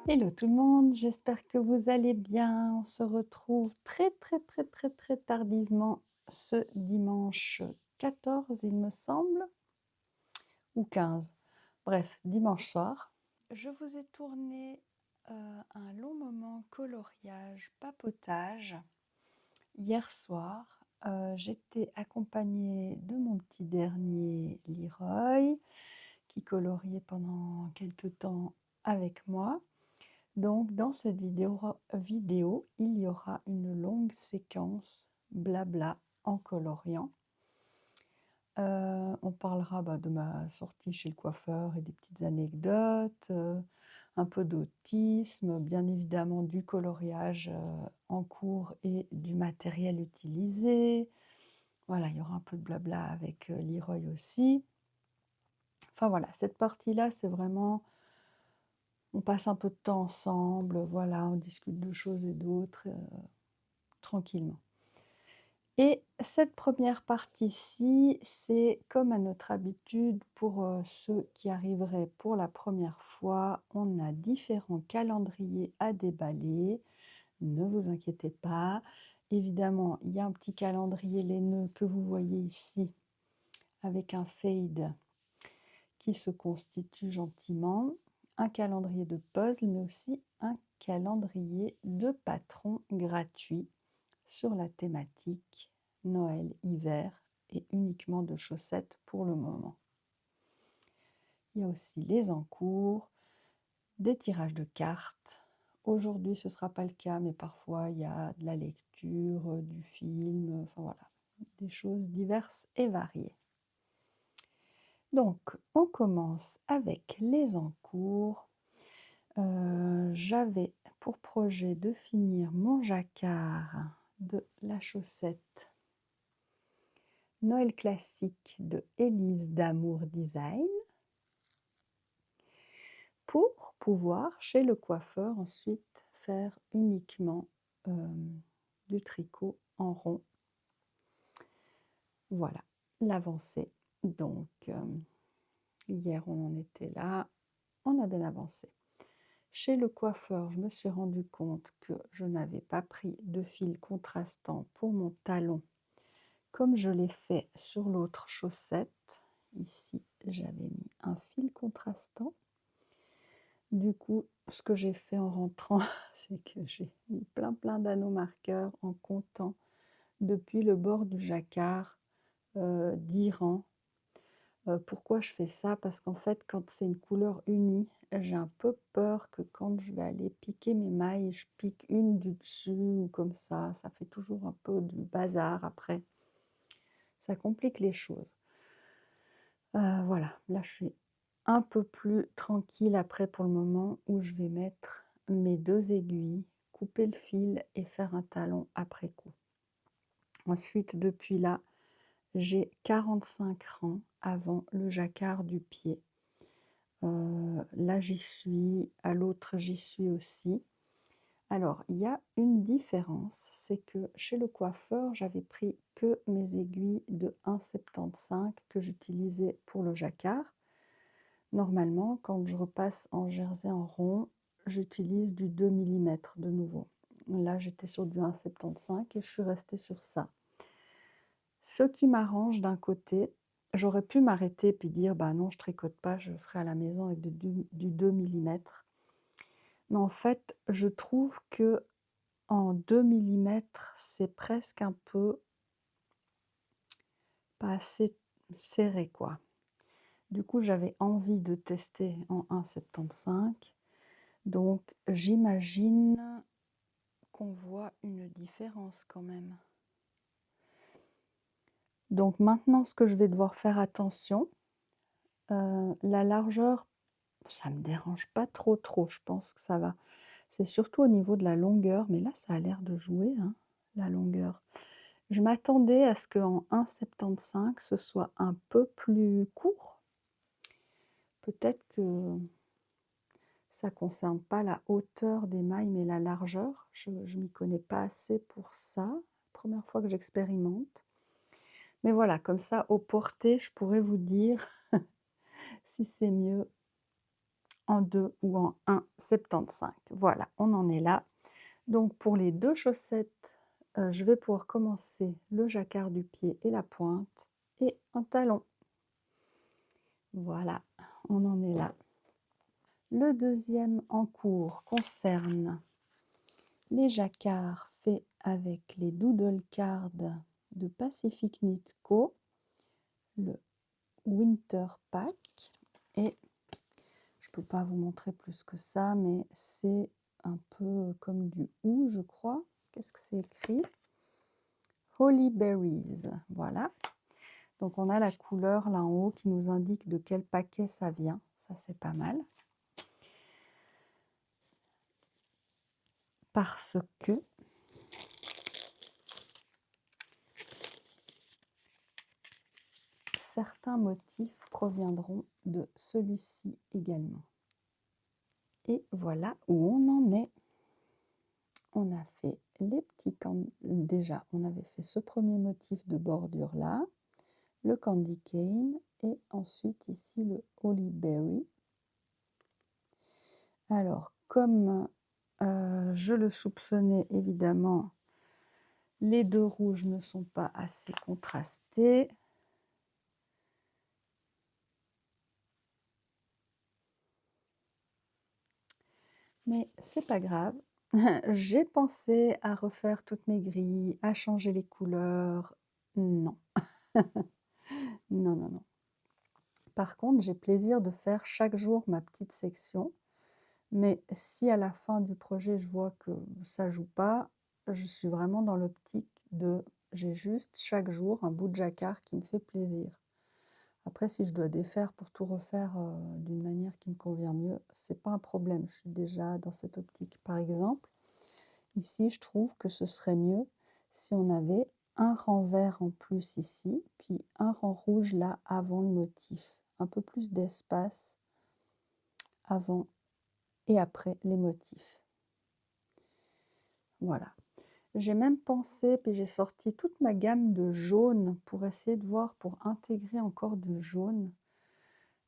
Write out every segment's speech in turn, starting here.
Hello tout le monde, j'espère que vous allez bien. On se retrouve très tardivement ce dimanche 14, il me semble, ou 15. Bref, dimanche soir. Je vous ai tourné un long moment coloriage, papotage hier soir. J'étais accompagnée de mon petit dernier Leroy qui coloriait pendant quelques temps avec moi. Donc dans cette vidéo, il y aura une longue séquence blabla en coloriant. On parlera de ma sortie chez le coiffeur et des petites anecdotes, un peu d'autisme, bien évidemment du coloriage en cours et du matériel utilisé. Voilà, il y aura un peu de blabla avec Leroy aussi. Enfin voilà, cette partie-là, c'est vraiment... On passe un peu de temps ensemble, voilà, on discute de choses et d'autres, tranquillement. Et cette première partie-ci, c'est comme à notre habitude pour ceux qui arriveraient pour la première fois, on a différents calendriers à déballer. Ne vous inquiétez pas. Évidemment, il y a un petit calendrier laineux que vous voyez ici avec un fade qui se constitue gentiment, un calendrier de puzzle, mais aussi un calendrier de patron gratuit sur la thématique Noël, hiver et uniquement de chaussettes pour le moment. Il y a aussi les encours, des tirages de cartes. Aujourd'hui, ce ne sera pas le cas, mais parfois il y a de la lecture, du film, enfin voilà, des choses diverses et variées. Donc, on commence avec les encours. J'avais pour projet de finir mon jacquard de la chaussette Noël classique de Élise d'Amour Design pour pouvoir chez le coiffeur ensuite faire uniquement du tricot en rond. Voilà l'avancée. Donc hier on en était là, on a bien avancé. Chez le coiffeur, je me suis rendu compte que je n'avais pas pris de fil contrastant pour mon talon comme je l'ai fait sur l'autre chaussette. Ici, j'avais mis un fil contrastant. Du coup, ce que j'ai fait en rentrant, c'est que j'ai mis plein d'anneaux marqueurs en comptant depuis le bord du jacquard 10 rangs. Pourquoi je fais ça? Parce qu'en fait, quand c'est une couleur unie, j'ai un peu peur que quand je vais aller piquer mes mailles, je pique une du dessus ou comme ça. Ça fait toujours un peu du bazar après. Ça complique les choses. Voilà, là je suis un peu plus tranquille après pour le moment où je vais mettre mes 2 aiguilles, couper le fil et faire un talon après coup. Ensuite, depuis là, j'ai 45 rangs avant le jacquard du pied. Là j'y suis, à l'autre j'y suis aussi. Alors, il y a une différence, c'est que chez le coiffeur, j'avais pris que mes aiguilles de 1,75 que j'utilisais pour le jacquard. Normalement, quand je repasse en jersey en rond, j'utilise du 2 mm de nouveau. Là, j'étais sur du 1,75 et je suis restée sur ça. Ce qui m'arrange d'un côté, j'aurais pu m'arrêter puis dire bah non, je tricote pas, je ferai à la maison avec du 2 mm. Mais en fait, je trouve que en 2 mm, c'est presque un peu pas assez serré quoi. Du coup, j'avais envie de tester en 1,75. Donc, j'imagine qu'on voit une différence quand même. Donc maintenant, ce que je vais devoir faire attention, la largeur, ça me dérange pas trop, je pense que ça va. C'est surtout au niveau de la longueur, mais là, ça a l'air de jouer, hein, la longueur. Je m'attendais à ce qu'en 1,75, ce soit un peu plus court. Peut-être que ça ne concerne pas la hauteur des mailles, mais la largeur. Je ne m'y connais pas assez pour ça. Première fois que j'expérimente. Mais voilà, comme ça, au porté, je pourrais vous dire si c'est mieux en 2 ou en 1,75. Voilà, on en est là. Donc pour les 2 chaussettes, je vais pouvoir commencer le jacquard du pied et la pointe et un talon. Voilà, on en est là. Le deuxième en cours concerne les jacquards faits avec les Doodle Cards de Pacific Knit Co, le Winter Pack. Et je ne peux pas vous montrer plus que ça, mais c'est un peu comme du hou, je crois. Qu'est-ce que c'est écrit? Holly Berries, voilà. Donc on a la couleur là en haut qui nous indique de quel paquet ça vient. Ça, c'est pas mal. Parce que certains motifs proviendront de celui-ci également. Et voilà où on en est. On a fait les petits déjà on avait fait ce premier motif de bordure là, le candy cane et ensuite ici le holly berry. Alors comme je le soupçonnais, évidemment les deux rouges ne sont pas assez contrastés. Mais c'est pas grave. J'ai pensé à refaire toutes mes grilles, à changer les couleurs. Non. Non, non, non. Par contre, j'ai plaisir de faire chaque jour ma petite section. Mais si à la fin du projet, je vois que ça joue pas, je suis vraiment dans l'optique de j'ai juste chaque jour un bout de jacquard qui me fait plaisir. Après, si je dois défaire pour tout refaire d'une manière qui me convient mieux, c'est pas un problème. Je suis déjà dans cette optique. Par exemple, ici, je trouve que ce serait mieux si on avait un rang vert en plus ici, puis un rang rouge là avant le motif. Un peu plus d'espace avant et après les motifs. Voilà. J'ai même pensé, puis j'ai sorti toute ma gamme de jaune pour essayer de voir, pour intégrer encore du jaune.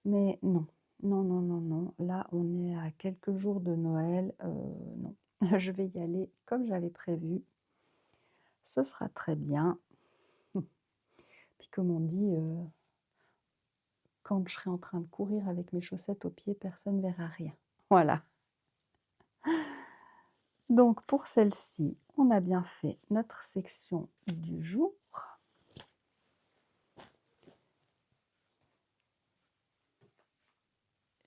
Mais non, non, non, non, non. Là, on est à quelques jours de Noël. Non, je vais y aller comme j'avais prévu. Ce sera très bien. Puis comme on dit, quand je serai en train de courir avec mes chaussettes aux pieds, personne ne verra rien. Voilà. Donc pour celle-ci, on a bien fait notre section du jour.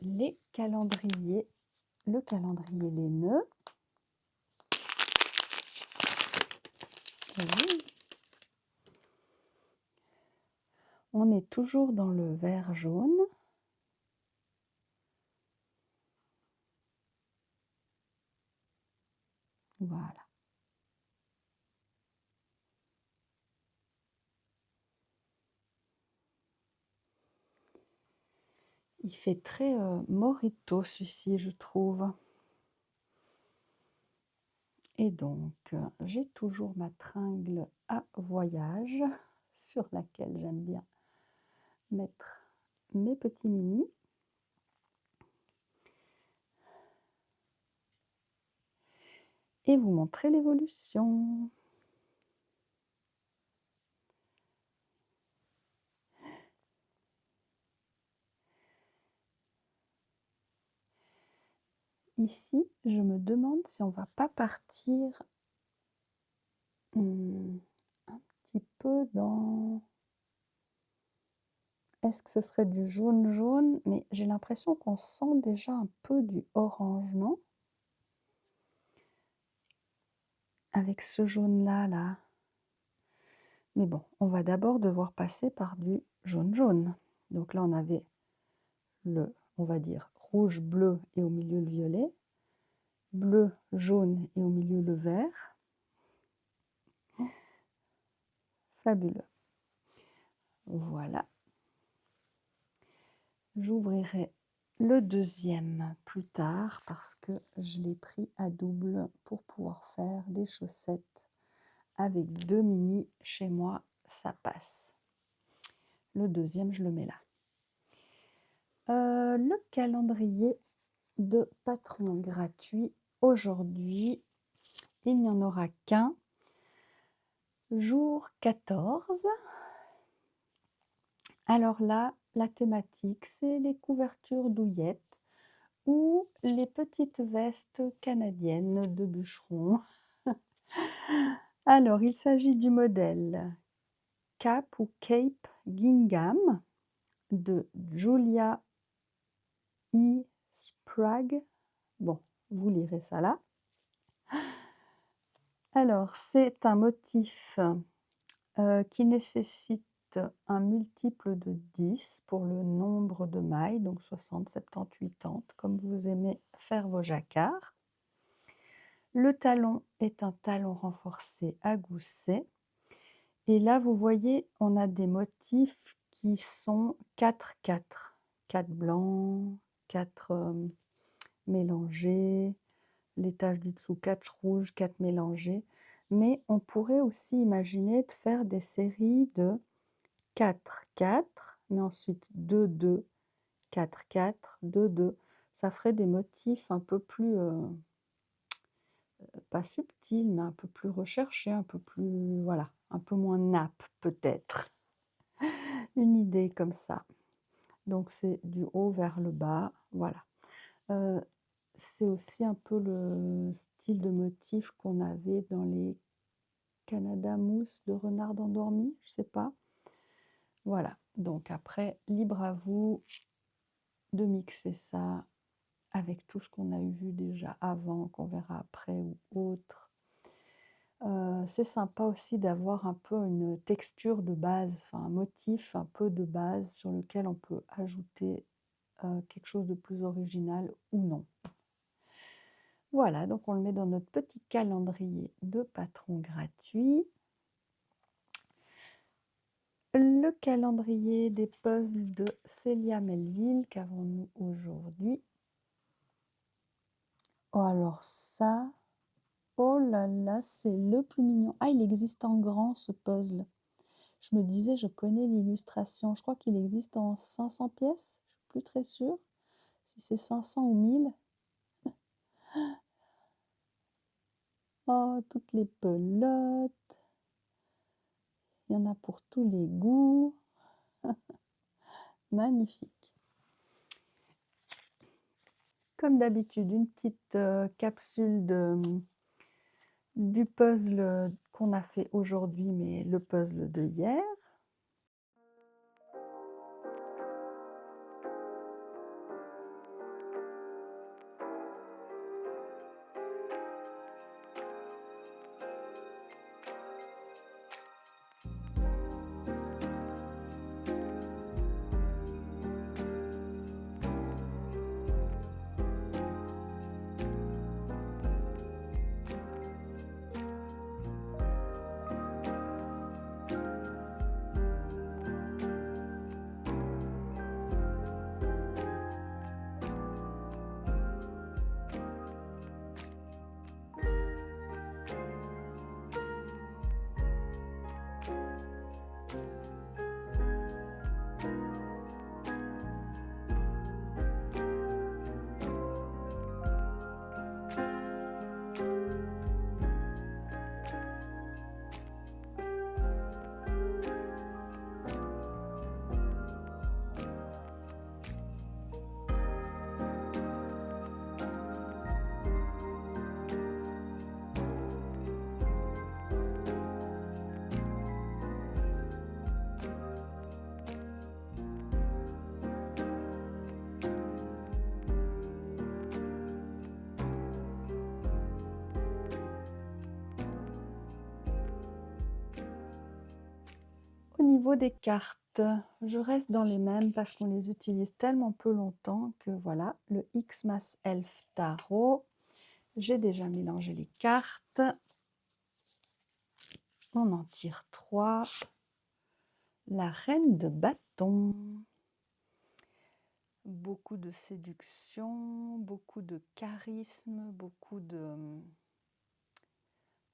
Les calendriers, le calendrier les nœuds. Oui. On est toujours dans le vert jaune. Voilà. Il fait très Morito celui-ci, je trouve. Et donc, j'ai toujours ma tringle à voyage sur laquelle j'aime bien mettre mes petits minis. Et vous montrer l'évolution. Ici, je me demande si on va pas partir un petit peu dans... Est-ce que ce serait du jaune-jaune? Mais j'ai l'impression qu'on sent déjà un peu du orange, non? Avec ce jaune-là, là. Mais bon, on va d'abord devoir passer par du jaune-jaune. Donc là, on avait le, on va dire, rouge-bleu et au milieu le violet. Bleu-jaune et au milieu le vert. Fabuleux. Voilà. J'ouvrirai le deuxième plus tard parce que je l'ai pris à double pour pouvoir faire des chaussettes avec 2 mini chez moi, ça passe. Le deuxième, je le mets là. Le calendrier de patron gratuit aujourd'hui. Il n'y en aura qu'un. Jour 14. Alors là, la thématique, c'est les couvertures douillettes ou les petites vestes canadiennes de bûcheron. Alors, il s'agit du modèle Cap ou Cape Gingham de Julia E. Sprague. Bon, vous lirez ça là. Alors, c'est un motif qui nécessite un multiple de 10 pour le nombre de mailles, donc 60, 70, 80, comme vous aimez faire vos jacquards. Le talon est un talon renforcé à gousset. Et là, vous voyez, on a des motifs qui sont 4-4. 4 blancs, 4 mélangés, les taches du dessous 4 rouges, 4 mélangés. Mais on pourrait aussi imaginer de faire des séries de 4, 4, mais ensuite 2, 2, 4, 4, 2, 2. Ça ferait des motifs un peu plus, pas subtils, mais un peu plus recherchés, un peu plus, voilà, un peu moins nappe peut-être. Une idée comme ça. Donc c'est du haut vers le bas, voilà. C'est aussi un peu le style de motif qu'on avait dans les Canada Mousse de renard endormi, je sais pas. Voilà, donc après, libre à vous de mixer ça avec tout ce qu'on a vu déjà avant, qu'on verra après ou autre. C'est sympa aussi d'avoir un peu une texture de base, enfin un motif un peu de base sur lequel on peut ajouter quelque chose de plus original ou non. Voilà, donc on le met dans notre petit calendrier de patron gratuit. Le calendrier des puzzles de Célia Melville, qu'avons-nous aujourd'hui? Oh alors ça, oh là là, c'est le plus mignon. Ah, il existe en grand ce puzzle. Je me disais, je connais l'illustration. Je crois qu'il existe en 500 pièces. Je suis plus très sûre si c'est 500 ou 1000. Oh, toutes les pelotes. Il y en a pour tous les goûts. Magnifique. Comme d'habitude, une petite capsule du puzzle qu'on a fait aujourd'hui, mais le puzzle de hier. Au niveau des cartes, je reste dans les mêmes parce qu'on les utilise tellement peu longtemps que voilà, le Xmas Elf Tarot. J'ai déjà mélangé les cartes. On en tire 3. La reine de bâton. Beaucoup de séduction, beaucoup de charisme, beaucoup de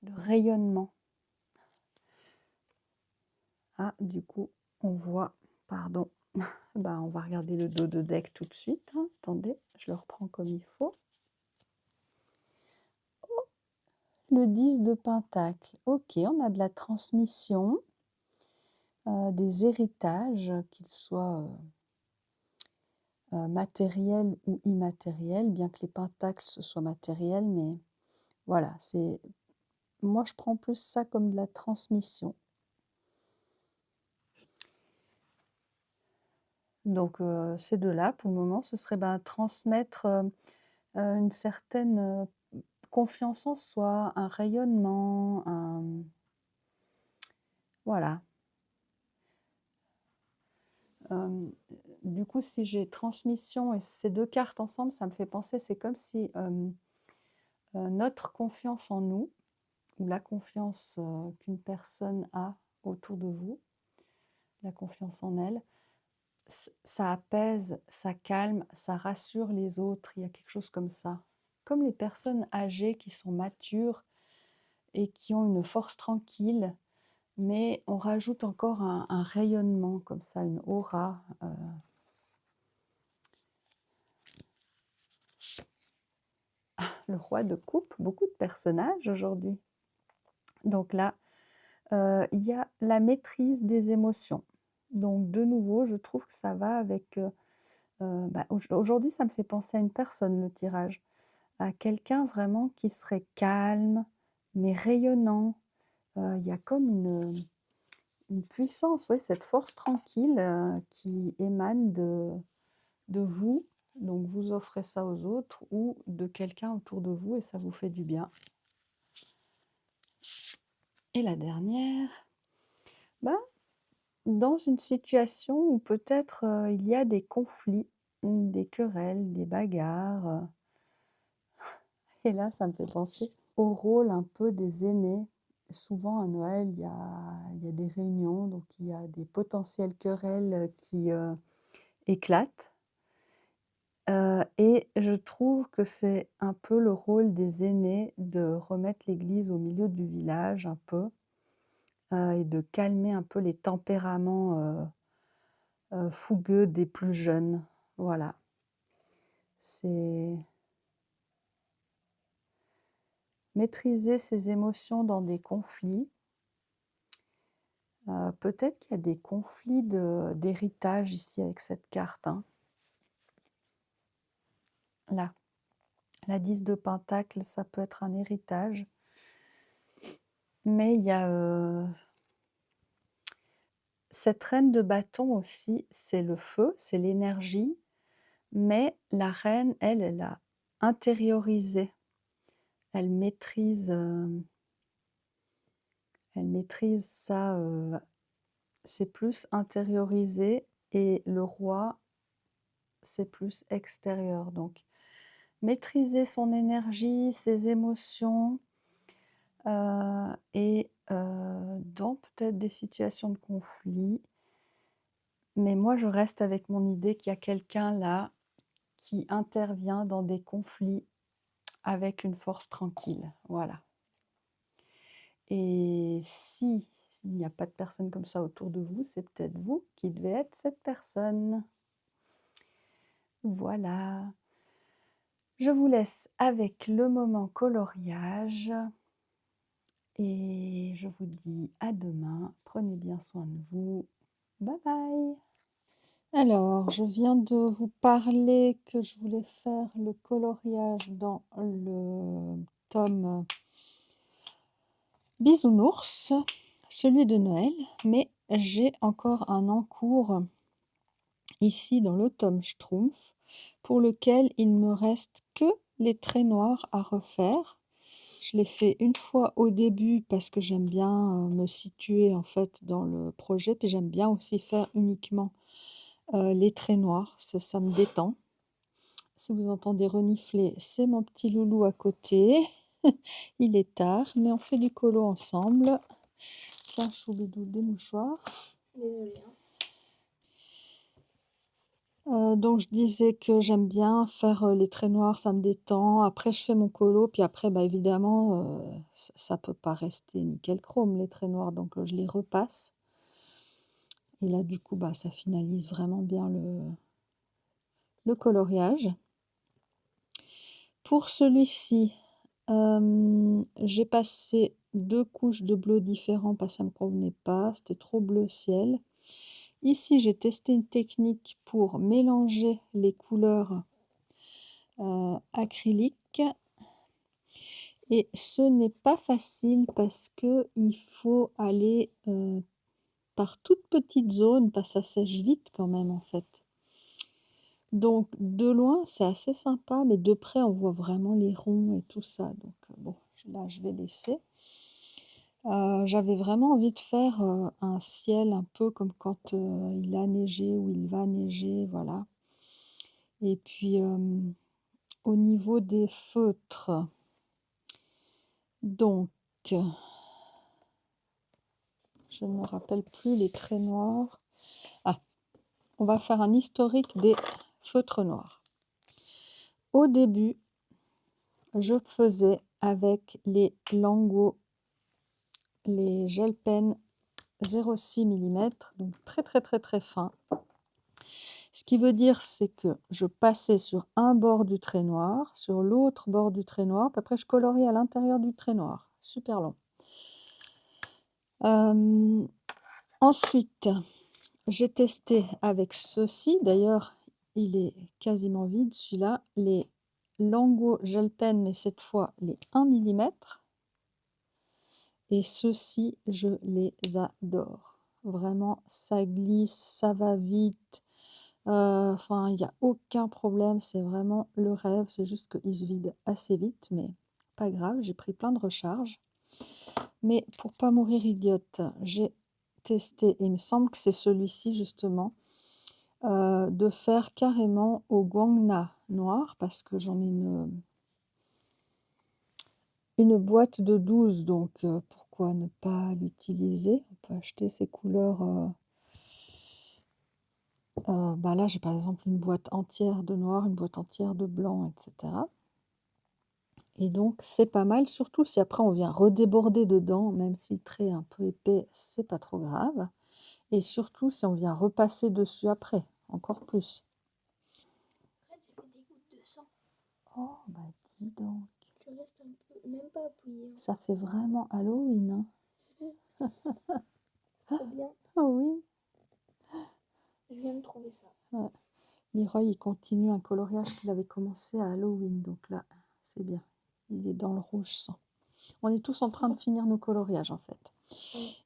rayonnement. Ah, du coup, on voit, pardon, Bah, on va regarder le dos de deck tout de suite, hein. Attendez, je le reprends comme il faut. Le 10 de pentacle. OK, on a de la transmission, des héritages, qu'ils soient, matériels ou immatériels, bien que les pentacles, ce soit matériel, mais voilà, c'est moi, je prends plus ça comme de la transmission. Donc ces 2-là, pour le moment, ce serait, ben, transmettre, une certaine, confiance en soi, un rayonnement, voilà. Hem, du coup, si j'ai transmission et ces 2 cartes ensemble, ça me fait penser, c'est comme si, notre confiance en nous ou la confiance, qu'une personne a autour de vous, la confiance en elle, ça apaise, ça calme, ça rassure les autres. Il y a quelque chose comme ça. Comme les personnes âgées qui sont matures et qui ont une force tranquille, mais on rajoute encore un rayonnement comme ça, une aura. Le roi de coupe, beaucoup de personnages aujourd'hui. Donc là, il y a la maîtrise des émotions. Donc de nouveau, je trouve que ça va avec, bah, aujourd'hui, ça me fait penser à une personne, le tirage, à quelqu'un vraiment qui serait calme, mais rayonnant. Il y a comme une puissance, ouais, cette force tranquille, qui émane de vous. Donc vous offrez ça aux autres ou de quelqu'un autour de vous et ça vous fait du bien. Et la dernière, ben, dans une situation où peut-être, il y a des conflits, des querelles, des bagarres, et là, ça me fait penser au rôle un peu des aînés. Souvent à Noël, il y a des réunions, donc il y a des potentielles querelles, qui, éclatent. Et je trouve que c'est un peu le rôle des aînés de remettre l'église au milieu du village un peu, et de calmer un peu les tempéraments, fougueux des plus jeunes. Voilà. C'est maîtriser ses émotions dans des conflits. Peut-être qu'il y a des conflits d'héritage ici avec cette carte, hein. Là, la 10 de pentacle, ça peut être un héritage. Mais il y a, cette reine de bâton aussi, c'est le feu, c'est l'énergie, mais la reine, elle a intériorisé. Elle maîtrise, ça, c'est plus intériorisé et le roi, c'est plus extérieur. Donc maîtriser son énergie, ses émotions, et dans peut-être des situations de conflit. Mais moi, je reste avec mon idée qu'il y a quelqu'un là qui intervient dans des conflits avec une force tranquille. Voilà. Et si il n'y a pas de personne comme ça autour de vous, c'est peut-être vous qui devez être cette personne. Voilà. Je vous laisse avec le moment coloriage et je vous dis à demain. Prenez bien soin de vous. Bye bye. Alors, je viens de vous parler que je voulais faire le coloriage dans le tome Bisounours, celui de Noël, mais j'ai encore un en cours ici dans le tome Schtroumpf, pour lequel il ne me reste que les traits noirs à refaire. Je l'ai fait une fois au début parce que j'aime bien me situer en fait dans le projet, puis j'aime bien aussi faire uniquement les traits noirs, ça me détend. Si vous entendez renifler, c'est mon petit loulou à côté. Il est tard, mais on fait du colo ensemble. Tiens, Choubidou, des mouchoirs. Désolée. Donc je disais que j'aime bien faire les traits noirs, ça me détend. Après, je fais mon colo, puis après, bah, évidemment, ça peut pas rester nickel chrome, les traits noirs, donc je les repasse. Et là, du coup, bah, ça finalise vraiment bien le coloriage. Pour celui-ci, j'ai passé 2 couches de bleu différents parce que ça ne me convenait pas, c'était trop bleu ciel. Ici, j'ai testé une technique pour mélanger les couleurs acryliques et ce n'est pas facile parce qu'il faut aller par toutes petites zones parce que ça sèche vite quand même en fait. Donc de loin, c'est assez sympa, mais de près, on voit vraiment les ronds et tout ça. Donc bon, là, je vais laisser. J'avais vraiment envie de faire un ciel un peu comme quand il a neigé ou il va neiger, voilà. Et puis au niveau des feutres, donc je ne me rappelle plus les traits noirs. Ah, on va faire un historique des feutres noirs. Au début, je faisais avec les Lango, les gel pen 0,6 mm, donc très très très très fin. Ce qui veut dire, c'est que je passais sur un bord du trait noir, sur l'autre bord du trait noir, puis après je coloriais à l'intérieur du trait noir. Super long. Ensuite, j'ai testé avec ceci. D'ailleurs, il est quasiment vide, celui-là. Les Lango Gel Pen, mais cette fois les 1 mm. Et ceux-ci, je les adore. Vraiment, ça glisse, ça va vite. Enfin, il n'y a aucun problème, c'est vraiment le rêve. C'est juste qu'il se vide assez vite, mais pas grave, j'ai pris plein de recharges. Mais pour pas mourir idiote, j'ai testé, et il me semble que c'est celui-ci justement, de faire carrément au guangna noir, parce que j'en ai une boîte de 12, donc pourquoi ne pas l'utiliser? On peut acheter ces couleurs. Bah là, j'ai par exemple une boîte entière de noir, une boîte entière de blanc, etc. Et donc, c'est pas mal, surtout si après on vient redéborder dedans, même si le trait est un peu épais, c'est pas trop grave. Et surtout si on vient repasser dessus après, encore plus. J'ai fait des gouttes de sang. Oh, bah dis donc. Je reste un peu, même pas appuyée. Ça fait vraiment Halloween, hein. C'est trop bien. Ah oui. Je viens de trouver ça. Ouais. Leroy, il continue un coloriage qu'il avait commencé à Halloween, donc là, c'est bien. Il est dans le rouge sang. On est tous en train de finir nos coloriages, en fait.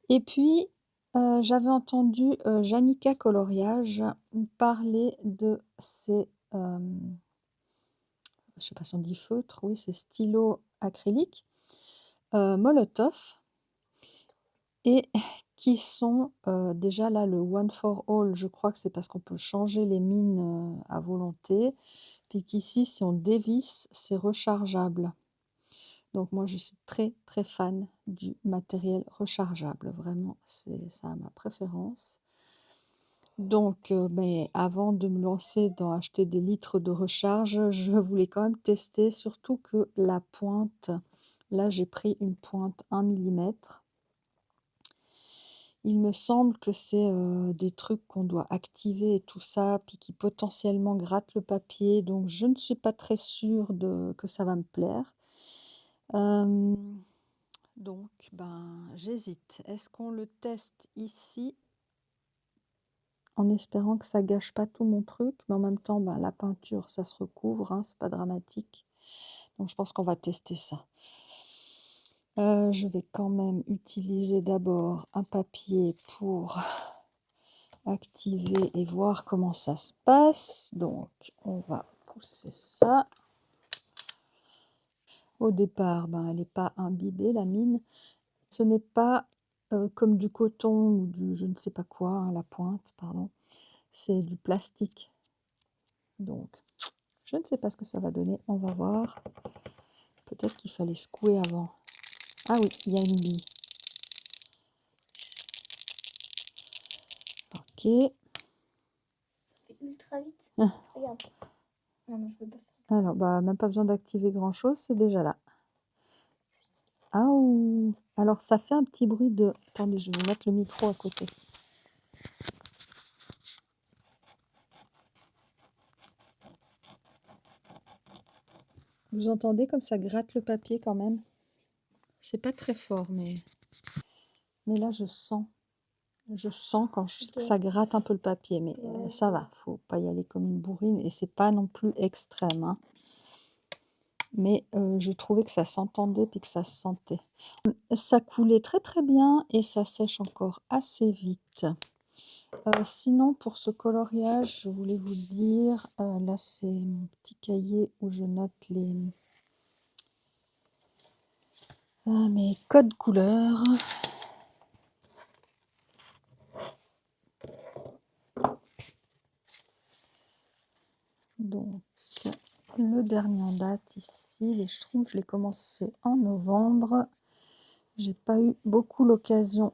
Et puis, j'avais entendu Janica Coloriage parler de ces, je ne sais pas si on dit feutre, oui, ces stylos acryliques, Molotov, et qui sont déjà là, le One for All, je crois que c'est parce qu'on peut changer les mines à volonté, puis qu'ici, si on dévisse, c'est rechargeable. Donc moi, je suis très très fan du matériel rechargeable. Vraiment, c'est ça ma préférence. Donc, mais avant de me lancer dans acheter des litres de recharge, je voulais quand même tester, surtout que la pointe, là j'ai pris une pointe 1 mm. Il me semble que c'est des trucs qu'on doit activer et tout ça, puis qui potentiellement grattent le papier. Donc je ne suis pas très sûre que ça va me plaire. Donc, ben, j'hésite. Est-ce qu'on le teste ici en espérant que ça gâche pas tout mon truc, mais en même temps, ben, la peinture, ça se recouvre, hein, c'est pas dramatique. Donc, je pense qu'on va tester ça. Je vais quand même utiliser d'abord un papier pour activer et voir comment ça se passe. Donc, on va pousser ça. Au départ, ben, elle n'est pas imbibée, la mine. Ce n'est pas comme du coton ou du je ne sais pas quoi, hein, la pointe, pardon. C'est du plastique. Donc, je ne sais pas ce que ça va donner. On va voir. Peut-être qu'il fallait secouer avant. Ah oui, il y a une bille. Ok. Ça fait ultra vite. Regarde. Non, je peux pas faire. Alors, bah, même pas besoin d'activer grand-chose, c'est déjà là. Ah ouh. Alors, ça fait un petit bruit de... Attendez, je vais mettre le micro à côté. Vous entendez comme ça gratte le papier quand même? C'est pas très fort, mais là je sens quand Ok. ça gratte un peu le papier, mais Ouais, ça va, faut pas y aller comme une bourrine et c'est pas non plus extrême, hein. Mais je trouvais que ça s'entendait puis que ça se sentait. Ça coulait très très bien et ça sèche encore assez vite. Sinon, pour ce coloriage, je voulais vous dire, là c'est mon petit cahier où je note mes codes couleurs. Donc, le dernier en date ici, les Schtroumpfs, je l'ai commencé en novembre. J'ai pas eu beaucoup l'occasion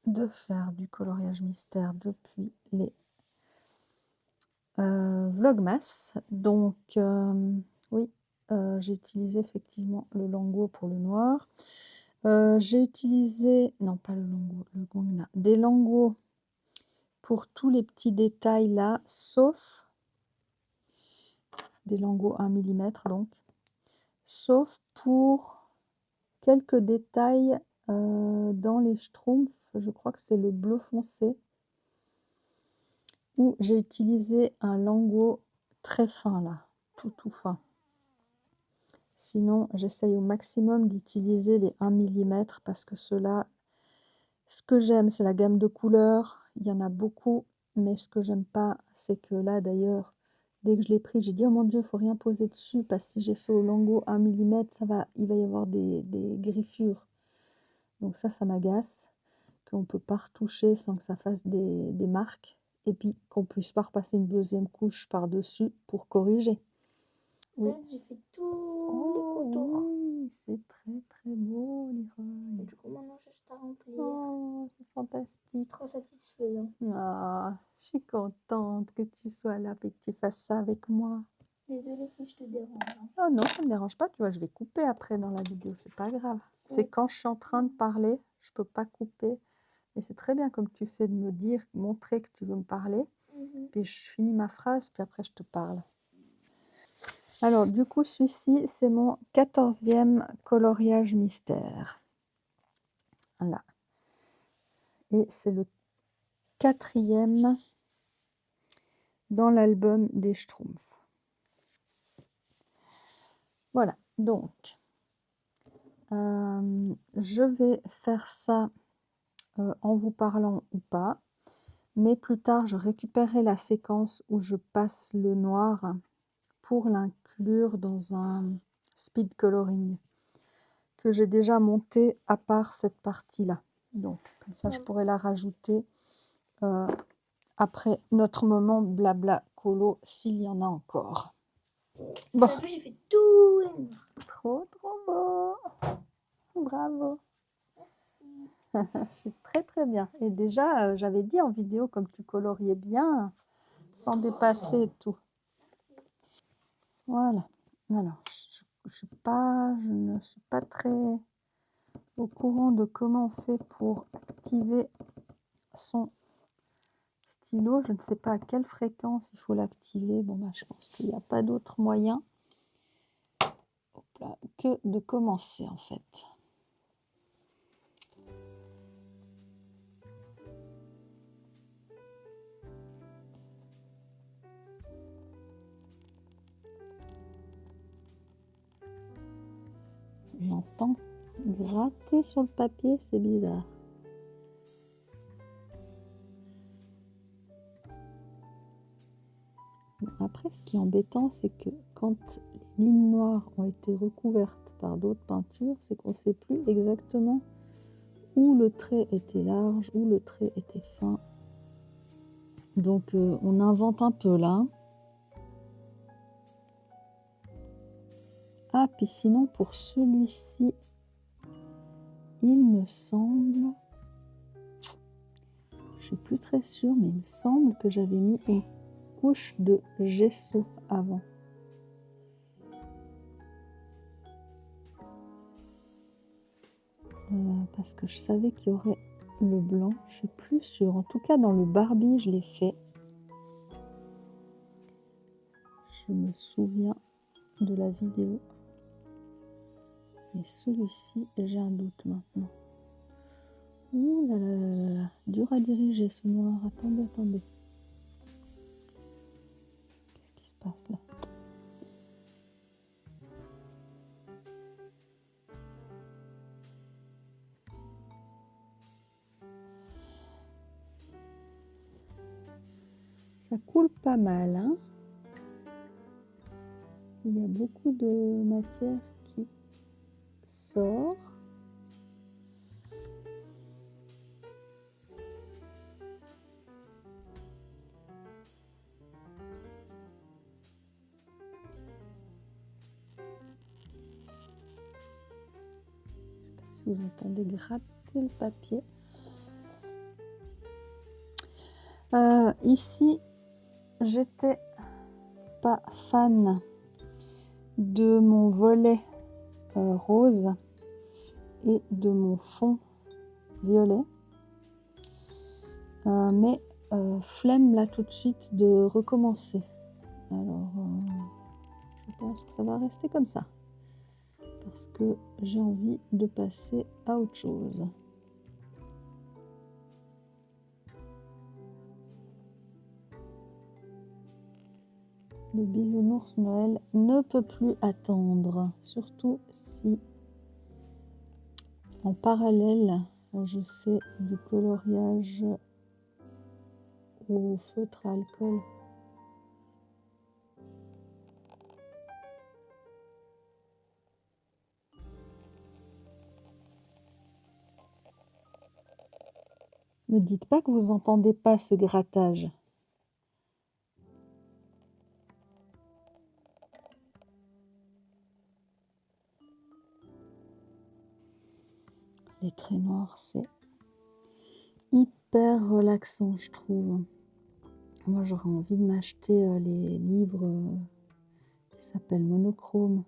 de faire du coloriage mystère depuis les Vlogmas. Donc, oui, j'ai utilisé effectivement le Lango pour le noir. J'ai utilisé, non pas le Lango, le Gongna, des Langos pour tous les petits détails là, sauf des Langos 1 mm donc, sauf pour quelques détails dans les Schtroumpfs, je crois que c'est le bleu foncé, où j'ai utilisé un Lango très fin là, tout fin. Sinon, j'essaye au maximum d'utiliser les 1 mm parce que ceux-là, ce que j'aime, c'est la gamme de couleurs. Il y en a beaucoup, mais ce que j'aime pas, c'est que là, d'ailleurs, dès que je l'ai pris, j'ai dit, oh mon Dieu, il faut rien poser dessus parce que si j'ai fait au Lango 1 mm, il va y avoir des griffures. Donc ça m'agace, qu'on ne peut pas retoucher sans que ça fasse des marques. Et puis qu'on ne puisse pas repasser une deuxième couche par-dessus pour corriger. Oui. J'ai fait tous les contours. Oui, c'est très très beau, Leroy. Et du coup, maintenant, j'ai juste à remplir. Oh, c'est fantastique. C'est trop satisfaisant. Ah, je suis contente que tu sois là et que tu fasses ça avec moi. Désolée si je te dérange. Hein. Oh non, ça ne me dérange pas, tu vois, je vais couper après dans la vidéo, c'est pas grave. C'est Oui. quand je suis en train de parler, je peux pas couper. Et c'est très bien comme tu fais de me dire, montrer que tu veux me parler. Puis je finis ma phrase, puis après je te parle. Alors du coup, celui-ci, c'est mon 14e coloriage mystère. Voilà. Et c'est le 4e dans l'album des Schtroumpfs. Voilà, donc je vais faire ça en vous parlant ou pas, mais plus tard je récupérerai la séquence où je passe le noir pour l'inclure dans un speed coloring que j'ai déjà monté à part cette partie-là. Donc comme ça je pourrais la rajouter après notre moment blabla colo s'il y en a encore. Bon. J'ai fait tout les noirs. Trop beau. Bravo. C'est très très bien. Et déjà, j'avais dit en vidéo, comme tu coloriais bien, sans dépasser et tout. Voilà. Alors, je ne suis pas très au courant de comment on fait pour activer son stylo. Je ne sais pas à quelle fréquence il faut l'activer. Bon, bah, je pense qu'il n'y a pas d'autre moyen que de commencer en fait. J'entends gratter sur le papier, c'est bizarre. Après, ce qui est embêtant, c'est que quand les lignes noires ont été recouvertes par d'autres peintures, c'est qu'on ne sait plus exactement où le trait était large, où le trait était fin. Donc, on invente un peu là. Ah, puis sinon, pour celui-ci, il me semble... Je suis plus très sûre, mais il me semble que j'avais mis une couche de gesso avant. Parce que je savais qu'il y aurait le blanc, je suis plus sûre. En tout cas, dans le Barbie, je l'ai fait. Je me souviens de la vidéo. Et celui-ci, j'ai un doute maintenant. Ouh là là là là là, dur à diriger ce noir. Attendez, attendez. Qu'est-ce qui se passe là? Ça coule pas mal, hein? Il y a beaucoup de matière qui sort. Si vous entendez gratter le papier. Ici, j'étais pas fan de mon volet rose et de mon fond violet. Mais flemme là tout de suite de recommencer. Alors, je pense que ça va rester comme ça. Parce que j'ai envie de passer à autre chose. Le bisounours Noël ne peut plus attendre, surtout si en parallèle je fais du coloriage au feutre à alcool. Ne dites pas que vous n'entendez pas ce grattage. Les traits noirs, c'est hyper relaxant, je trouve. Moi, j'aurais envie de m'acheter les livres qui s'appellent Monochrome.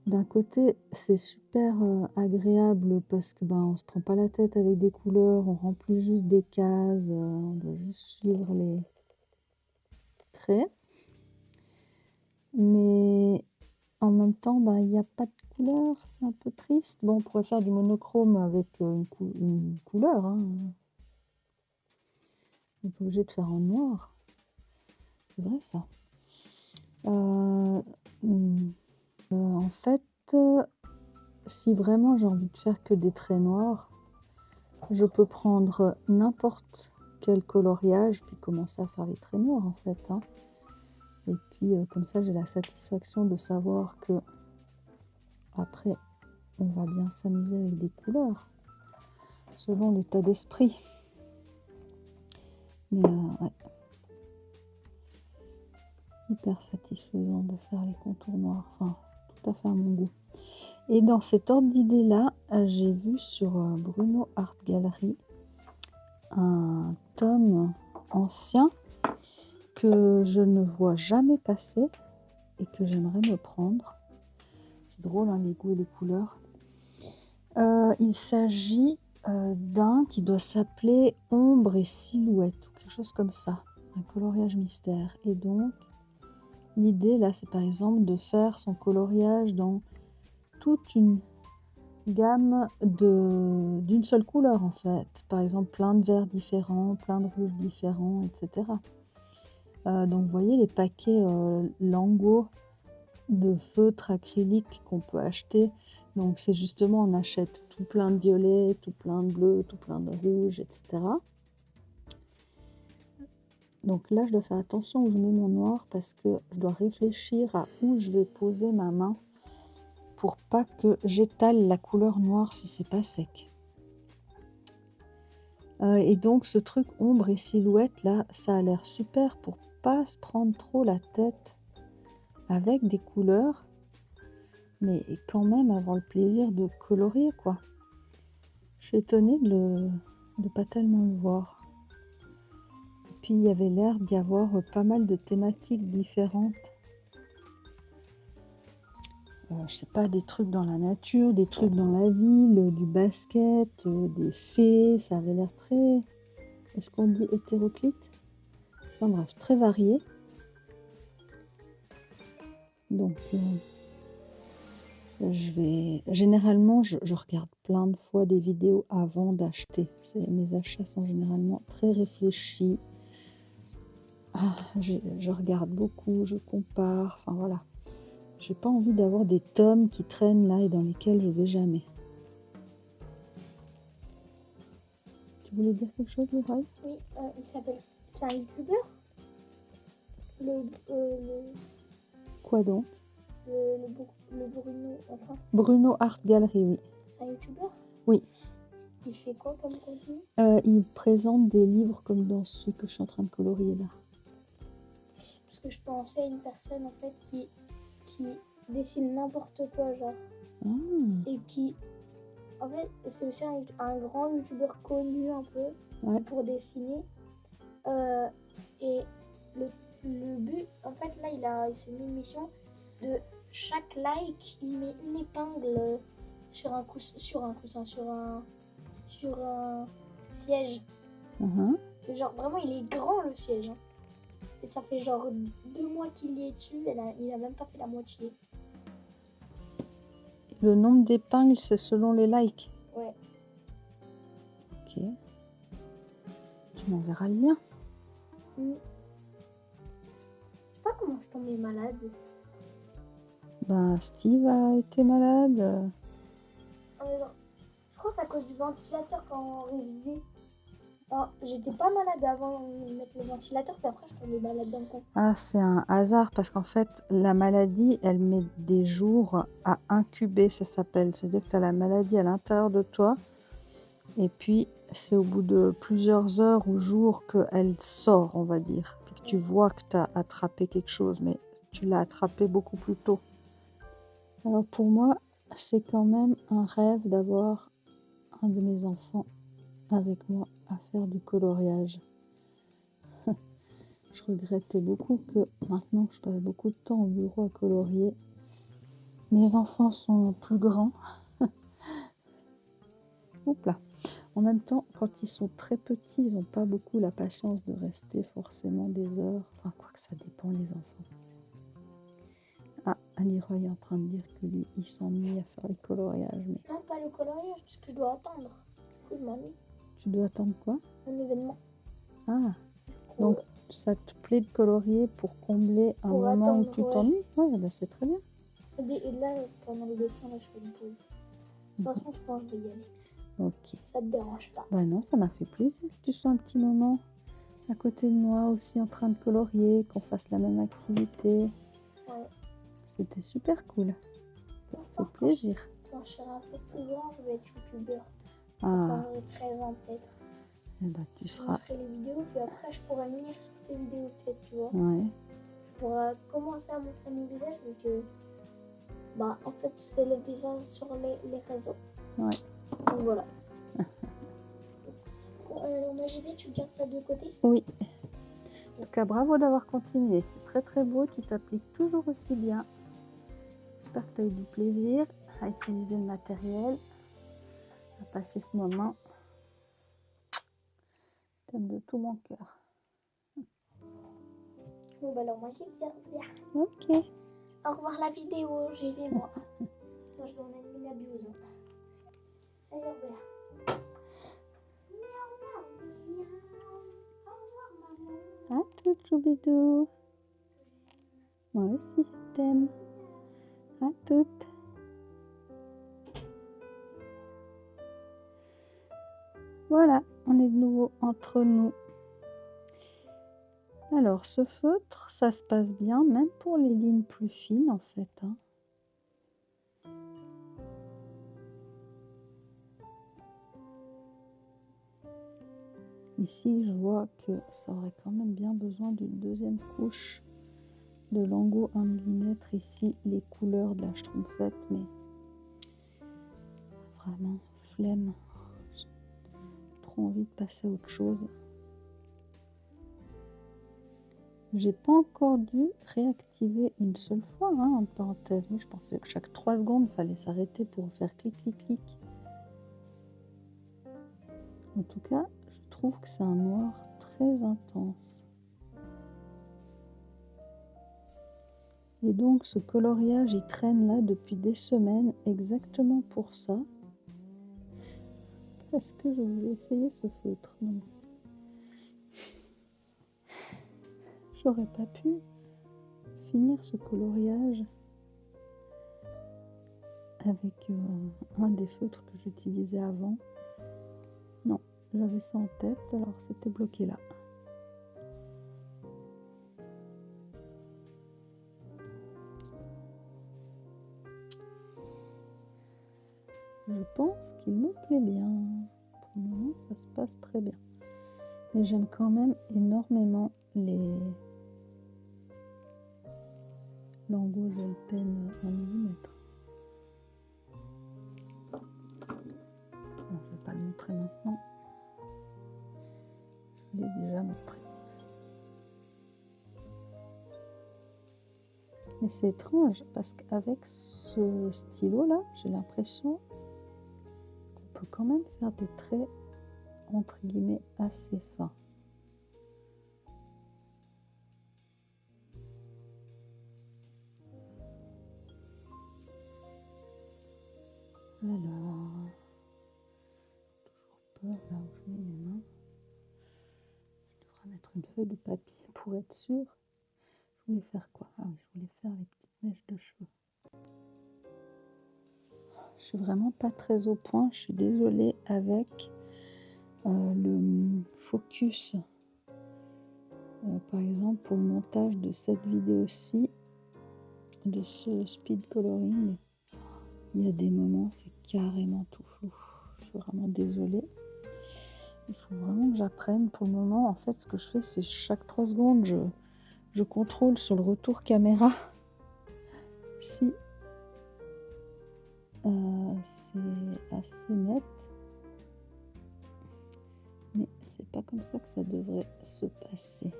D'un côté, c'est super agréable parce que on se prend pas la tête avec des couleurs, on remplit juste des cases, on doit juste suivre les traits. Mais en même temps, il n'y a pas de couleur, c'est un peu triste. Bon, on pourrait faire du monochrome avec une couleur, hein. On n'est pas obligé de faire en noir. C'est vrai ça. En fait, si vraiment j'ai envie de faire que des traits noirs, je peux prendre n'importe quel coloriage puis commencer à faire les traits noirs en fait, hein. Et puis comme ça j'ai la satisfaction de savoir que après on va bien s'amuser avec des couleurs selon l'état d'esprit. Mais ouais, hyper satisfaisant de faire les contours noirs, enfin tout à fait à mon goût. Et dans cet ordre d'idée là, j'ai vu sur Bruno Art Gallery un tome ancien que je ne vois jamais passer et que j'aimerais me prendre. C'est drôle, hein, les goûts et les couleurs. Il s'agit d'un qui doit s'appeler Ombre et Silhouette ou quelque chose comme ça, un coloriage mystère. Et donc l'idée là, c'est par exemple de faire son coloriage dans toute une gamme d'une seule couleur en fait. Par exemple plein de verts différents, plein de rouges différents, etc. Donc vous voyez les paquets Lango de feutres acryliques qu'on peut acheter. Donc c'est justement, on achète tout plein de violets, tout plein de bleus, tout plein de rouges, etc. Donc là je dois faire attention où je mets mon noir parce que je dois réfléchir à où je vais poser ma main pour pas que j'étale la couleur noire si c'est pas sec. Et donc ce truc ombre et silhouette là, ça a l'air super pour pas se prendre trop la tête avec des couleurs, mais quand même avoir le plaisir de colorier quoi. Je suis étonnée de pas tellement le voir. Et puis il y avait l'air d'y avoir pas mal de thématiques différentes. Je sais pas, des trucs dans la nature, des trucs dans la ville, du basket, des fées, ça avait l'air très... Est-ce qu'on dit hétéroclite? Enfin bref, très varié. Donc Généralement, je regarde plein de fois des vidéos avant d'acheter. Mes achats sont généralement très réfléchis. Je regarde beaucoup, je compare, enfin voilà. J'ai pas envie d'avoir des tomes qui traînent là et dans lesquels je vais jamais. Tu voulais dire quelque chose, Leroy? Oui, il s'appelle... C'est un youtubeur le Quoi donc? le Bruno, enfin, Bruno Art Gallery, oui. c'est un youtubeur? Oui. Il fait quoi comme contenu? Il présente des livres comme dans celui que je suis en train de colorier là. Parce que je pensais à une personne en fait qui dessine n'importe quoi, genre. Ah, Et qui, en fait, c'est aussi un grand youtubeur connu un peu ouais. pour dessiner. Et le but, en fait, là, il s'est mis une mission de chaque like, il met une épingle sur un coussin, sur un siège. Et genre, vraiment, il est grand le siège. Hein. Et ça fait genre 2 mois qu'il y est dessus, il a même pas fait la moitié. Le nombre d'épingles, c'est selon les likes? Ouais. Ok. Tu m'enverras le lien. Je sais pas comment je tombais malade. Ben, Steve a été malade. Genre, je crois que c'est à cause du ventilateur quand on révisait. Alors, j'étais pas malade avant de mettre le ventilateur, puis après je tombais malade d'un coup. Ah, c'est un hasard parce qu'en fait, la maladie, elle met des jours à incuber, ça s'appelle. C'est-à-dire que tu as la maladie à l'intérieur de toi et puis c'est au bout de plusieurs heures ou jours qu'elle sort, on va dire. Puis que tu vois que tu as attrapé quelque chose, mais tu l'as attrapé beaucoup plus tôt. Alors pour moi, c'est quand même un rêve d'avoir un de mes enfants avec moi à faire du coloriage. Je regrettais beaucoup que maintenant que je passe beaucoup de temps au bureau à colorier, mes enfants sont plus grands. Oups là. En même temps, quand ils sont très petits, ils n'ont pas beaucoup la patience de rester forcément des heures. Enfin, quoi que ça dépend les enfants. Ah, Leroy est en train de dire que lui, il s'ennuie à faire le coloriage. Mais... Non, pas le coloriage, parce que je dois attendre. Du coup, je m'ennuie. Tu dois attendre quoi? Un événement. Ah, donc ça te plaît de colorier pour combler un moment où tu t'ennuies? Ouais, ben c'est très bien. Et là, pendant le dessin, là, je fais une pause. De toute façon, je pense que je vais y aller. Ok. Ça te dérange pas? Bah non, ça m'a fait plaisir que tu sois un petit moment à côté de moi aussi en train de colorier, qu'on fasse la même activité. Ouais. C'était super cool. Ça fait plaisir. Quand je serai un peu plus grand, je vais être youtubeur. Ah. Quand j'aurai 13 ans peut-être. Et bah tu seras... Je ferai les vidéos, puis après je pourrai venir sur tes vidéos peut-être, tu vois. Ouais. Je pourrai commencer à montrer mon visage, vu que... Bah, en fait, c'est le visage sur les réseaux. Ouais. Donc voilà. Alors, moi, j'y vais, tu gardes ça de côté? Oui. En tout cas, bravo d'avoir continué. C'est très très beau. Tu t'appliques toujours aussi bien. J'espère que tu as eu du plaisir à utiliser le matériel, à passer ce moment. Je t'aime de tout mon cœur. Bon, bah alors, moi, j'y vais. Ok. Au revoir la vidéo, j'y vais moi. Moi, je vais en animer la biose. Allez, au revoir. À tout, Choubidou. Moi aussi, je t'aime. À toutes. Voilà, on est de nouveau entre nous. Alors, ce feutre, ça se passe bien, même pour les lignes plus fines, en fait. Hein. Ici, je vois que ça aurait quand même bien besoin d'une deuxième couche de Lango 1 mm. Ici, les couleurs de la Schtroumpfette, mais vraiment, flemme. J'ai trop envie de passer à autre chose. J'ai pas encore dû réactiver une seule fois, hein, en parenthèse. Moi, je pensais que chaque 3 secondes, il fallait s'arrêter pour faire clic, clic, clic. En tout cas, je trouve que c'est un noir très intense. Et donc ce coloriage il traîne là depuis des semaines exactement pour ça. Est-ce que je voulais essayer ce feutre? Non. J'aurais pas pu finir ce coloriage avec un des feutres que j'utilisais avant. Non, j'avais ça en tête, alors c'était bloqué là. Je pense qu'il me plaît bien. Pour le moment, ça se passe très bien. Mais j'aime quand même énormément les Lango Gel Pen 1 mm. Je ne vais pas le montrer maintenant. Je l'ai déjà montré. Mais c'est étrange parce qu'avec ce stylo là, j'ai l'impression qu'on peut quand même faire des traits entre guillemets assez fins. Alors, toujours peur là où je mets mes mains. Je devrais mettre une feuille de papier pour être sûre. Je voulais faire quoi? Ah oui, je voulais faire les petites mèches de cheveux. Je suis vraiment pas très au point, je suis désolée avec le focus. Par exemple, pour le montage de cette vidéo-ci, de ce speed coloring, il y a des moments, c'est carrément tout flou. Je suis vraiment désolée. Il faut vraiment que j'apprenne. Pour le moment, en fait, ce que je fais, c'est chaque 3 secondes, je contrôle sur le retour caméra si c'est assez net. Mais c'est pas comme ça que ça devrait se passer.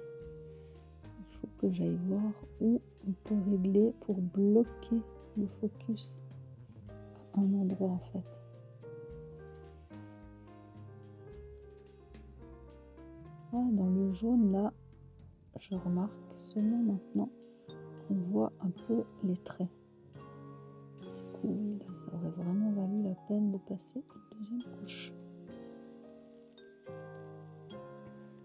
Il faut que j'aille voir où on peut régler pour bloquer le focus à un endroit en fait. Ah, dans le jaune là, je remarque seulement maintenant qu'on voit un peu les traits. Du coup, oui, là, ça aurait vraiment valu la peine de passer une deuxième couche.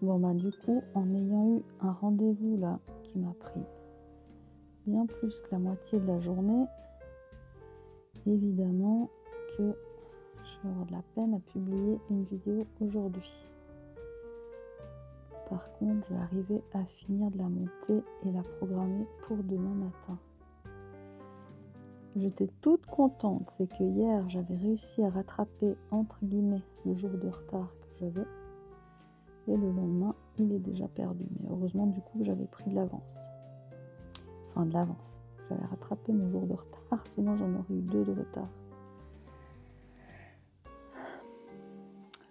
Bon bah du coup, en ayant eu un rendez-vous là qui m'a pris bien plus que la moitié de la journée, évidemment que je vais avoir de la peine à publier une vidéo aujourd'hui. Par contre, je vais arriver à finir de la monter et la programmer pour demain matin. J'étais toute contente, c'est que hier j'avais réussi à rattraper entre guillemets le jour de retard que j'avais. Et le lendemain, il est déjà perdu. Mais heureusement, du coup, j'avais pris de l'avance. Enfin, de l'avance. J'avais rattrapé mon jour de retard, sinon j'en aurais eu 2 de retard.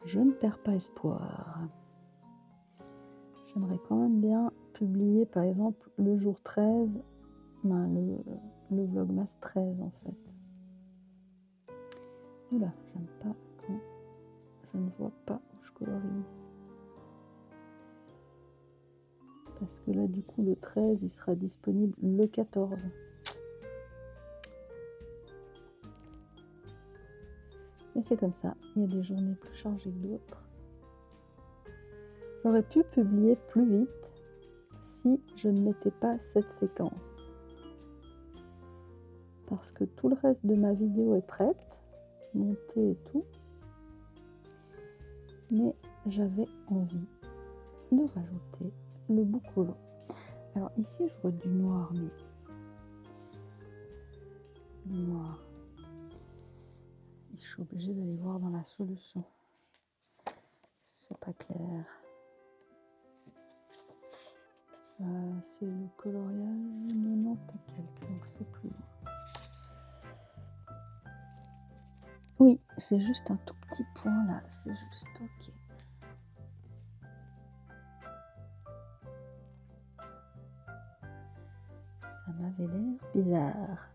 Je ne perds pas espoir. J'aimerais quand même bien publier, par exemple, le jour 13, le Vlogmas 13, en fait. Oula, j'aime pas quand je ne vois pas où je colorie. Parce que là, du coup, le 13, il sera disponible le 14. Mais c'est comme ça. Il y a des journées plus chargées que d'autres. J'aurais pu publier plus vite si je ne mettais pas cette séquence. Parce que tout le reste de ma vidéo est prête, montée et tout. Mais j'avais envie de rajouter le boucolo. Alors ici je vois du noir, mais du noir, je suis obligée d'aller voir dans la solution. C'est pas clair. C'est le coloriage 90 et quelques, donc c'est plus loin. Oui, c'est juste un tout petit point là, c'est juste ok. Ça m'avait l'air bizarre.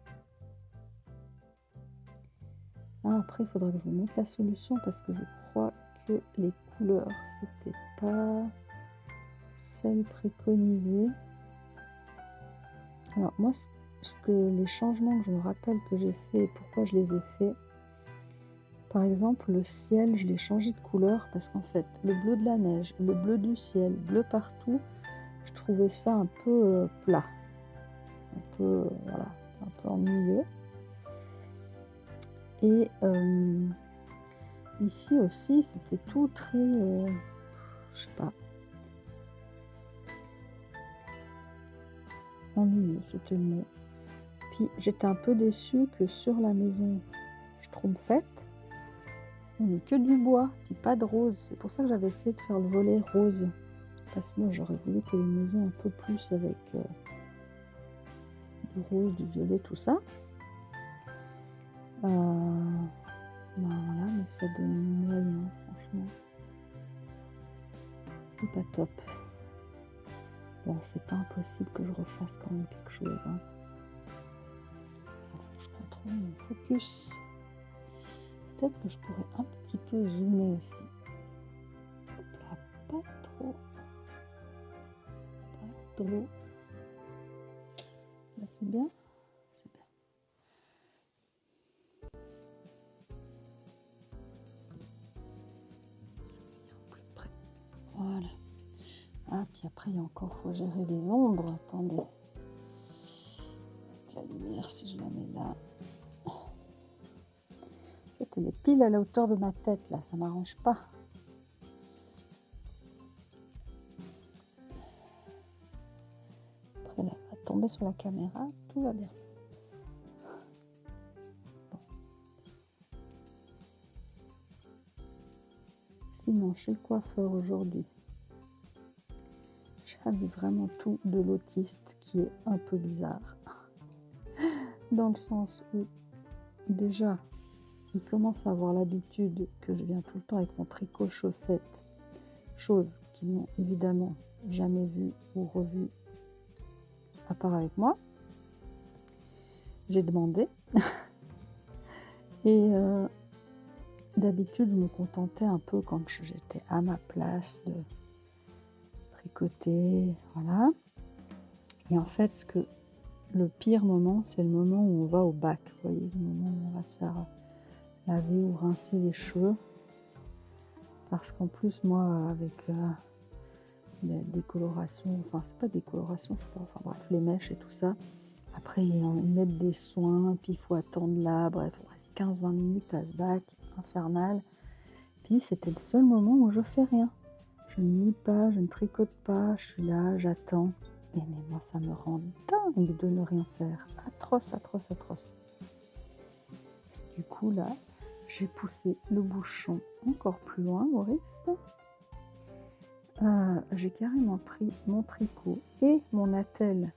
Ah, après, il faudra que je vous montre la solution parce que je crois que les couleurs, c'était pas celles préconisées. Alors, moi, les changements que je me rappelle que j'ai fait et pourquoi je les ai faits. Par exemple, le ciel, je l'ai changé de couleur parce qu'en fait, le bleu de la neige, le bleu du ciel, bleu partout, je trouvais ça un peu plat, un peu, voilà, un peu ennuyeux. Et ici aussi, c'était tout très, je sais pas, ennuyeux, c'était le mot. Puis j'étais un peu déçue que sur la maison Schtroumpfette, on n'est que du bois, puis pas de rose. C'est pour ça que j'avais essayé de faire le volet rose. Parce que moi, j'aurais voulu qu'il y ait une maison un peu plus avec du rose, du violet, tout ça. Ben voilà, mais ça donne moyen, franchement. C'est pas top. Bon, c'est pas impossible que je refasse quand même quelque chose. Hein. Il faut que je contrôle mon focus. Peut-être que je pourrais un petit peu zoomer aussi. Hop là, pas trop. Pas trop. Là, c'est bien. C'est bien. Plus près. Voilà. Ah, puis après, il y a encore, faut gérer les ombres. Attendez. Avec la lumière, si je la mets là. En fait, elle est pile à la hauteur de ma tête, là. Ça m'arrange pas. Après, là, elle va tomber sur la caméra. Tout va bien. Bon. Sinon, chez le coiffeur aujourd'hui, j'avais vraiment tout de l'autiste qui est un peu bizarre. Dans le sens où, déjà, il commence à avoir l'habitude que je viens tout le temps avec mon tricot chaussette, chose qu'ils n'ont évidemment jamais vue ou revue à part avec moi. J'ai demandé et d'habitude je me contentais un peu quand j'étais à ma place de tricoter, voilà. Et en fait, le pire moment, c'est le moment où on va au bac, vous voyez, le moment où on va se faire laver ou rincer les cheveux. Parce qu'en plus, moi, avec des colorations, enfin, c'est pas des colorations, je sais pas, enfin bref, les mèches et tout ça. Après, ils mettent des soins, puis il faut attendre là, bref, on reste 15-20 minutes à ce bac, infernal. Puis c'était le seul moment où je fais rien. Je ne lis pas, je ne tricote pas, je suis là, j'attends. Mais moi, ça me rend dingue de ne rien faire. Atroce, atroce, atroce. Du coup, là, j'ai poussé le bouchon encore plus loin, Maurice. J'ai carrément pris mon tricot et mon attelle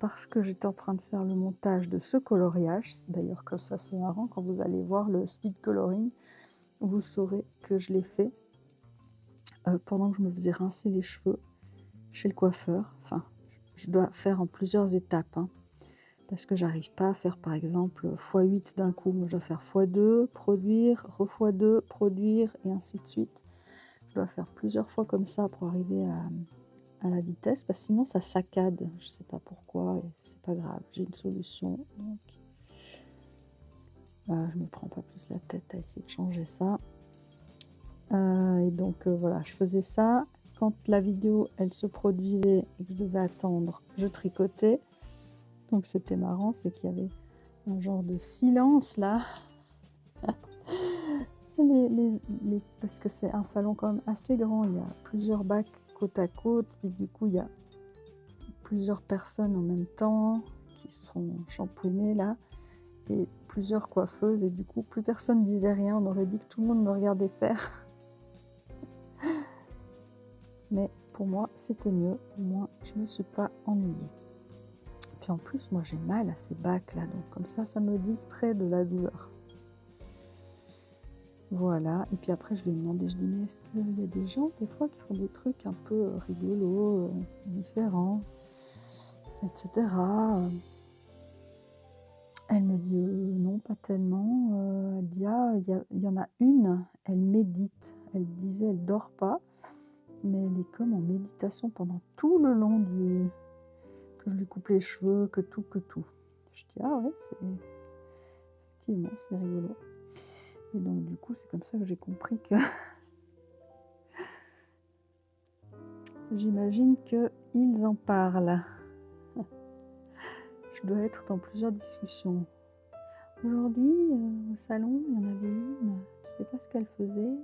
parce que j'étais en train de faire le montage de ce coloriage. D'ailleurs, comme ça, c'est marrant. Quand vous allez voir le speed coloring, vous saurez que je l'ai fait pendant que je me faisais rincer les cheveux chez le coiffeur. Enfin, je dois faire en plusieurs étapes. Hein, parce que j'arrive pas à faire, par exemple, x8 d'un coup. Moi, je dois faire x2, produire, x2, produire, et ainsi de suite. Je dois faire plusieurs fois comme ça pour arriver à la vitesse, parce que sinon ça saccade. Je sais pas pourquoi, et c'est pas grave, j'ai une solution. Donc, je me prends pas plus la tête à essayer de changer ça. Et donc voilà, je faisais ça. Quand la vidéo elle se produisait et que je devais attendre, je tricotais. Donc c'était marrant, c'est qu'il y avait un genre de silence là. Parce que c'est un salon quand même assez grand, il y a plusieurs bacs côte à côte, puis du coup il y a plusieurs personnes en même temps qui se font shampouiner là, et plusieurs coiffeuses, et du coup plus personne disait rien, on aurait dit que tout le monde me regardait faire. Mais pour moi c'était mieux, au moins je me suis pas ennuyée. Puis en plus moi j'ai mal à ces bacs là, donc comme ça me distrait de la douleur. Voilà, et puis après je lui ai demandé, je dis mais est-ce qu'il y a des gens des fois qui font des trucs un peu rigolos, différents, etc. Elle me dit non, pas tellement. Elle dit il y en a une, elle médite. Elle disait elle dort pas, mais elle est comme en méditation pendant tout le long que je lui coupe les cheveux, que tout, que tout. Je dis, ah ouais, effectivement, c'est rigolo. Et donc du coup, c'est comme ça que j'ai compris que j'imagine qu'ils en parlent. Je dois être dans plusieurs discussions. Aujourd'hui, au salon, il y en avait une, je ne sais pas ce qu'elle faisait.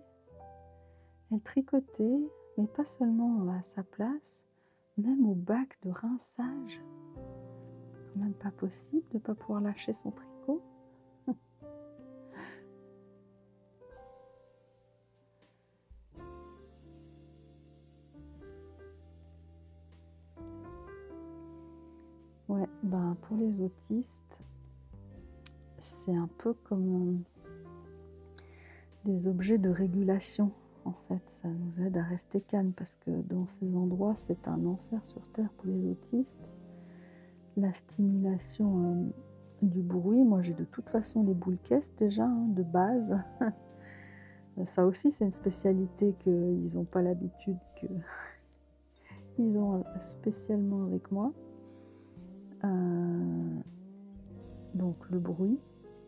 Elle tricotait, mais pas seulement à sa place, même au bac de rinçage. C'est quand même pas possible de ne pas pouvoir lâcher son tricot. Ouais, ben pour les autistes, c'est un peu comme des objets de régulation. En fait, ça nous aide à rester calme parce que dans ces endroits, c'est un enfer sur Terre pour les autistes. La stimulation du bruit, moi j'ai de toute façon les boules caisses déjà, de base. Ça aussi, c'est une spécialité qu'ils n'ont pas l'habitude, qu'ils ont spécialement avec moi. Donc le bruit.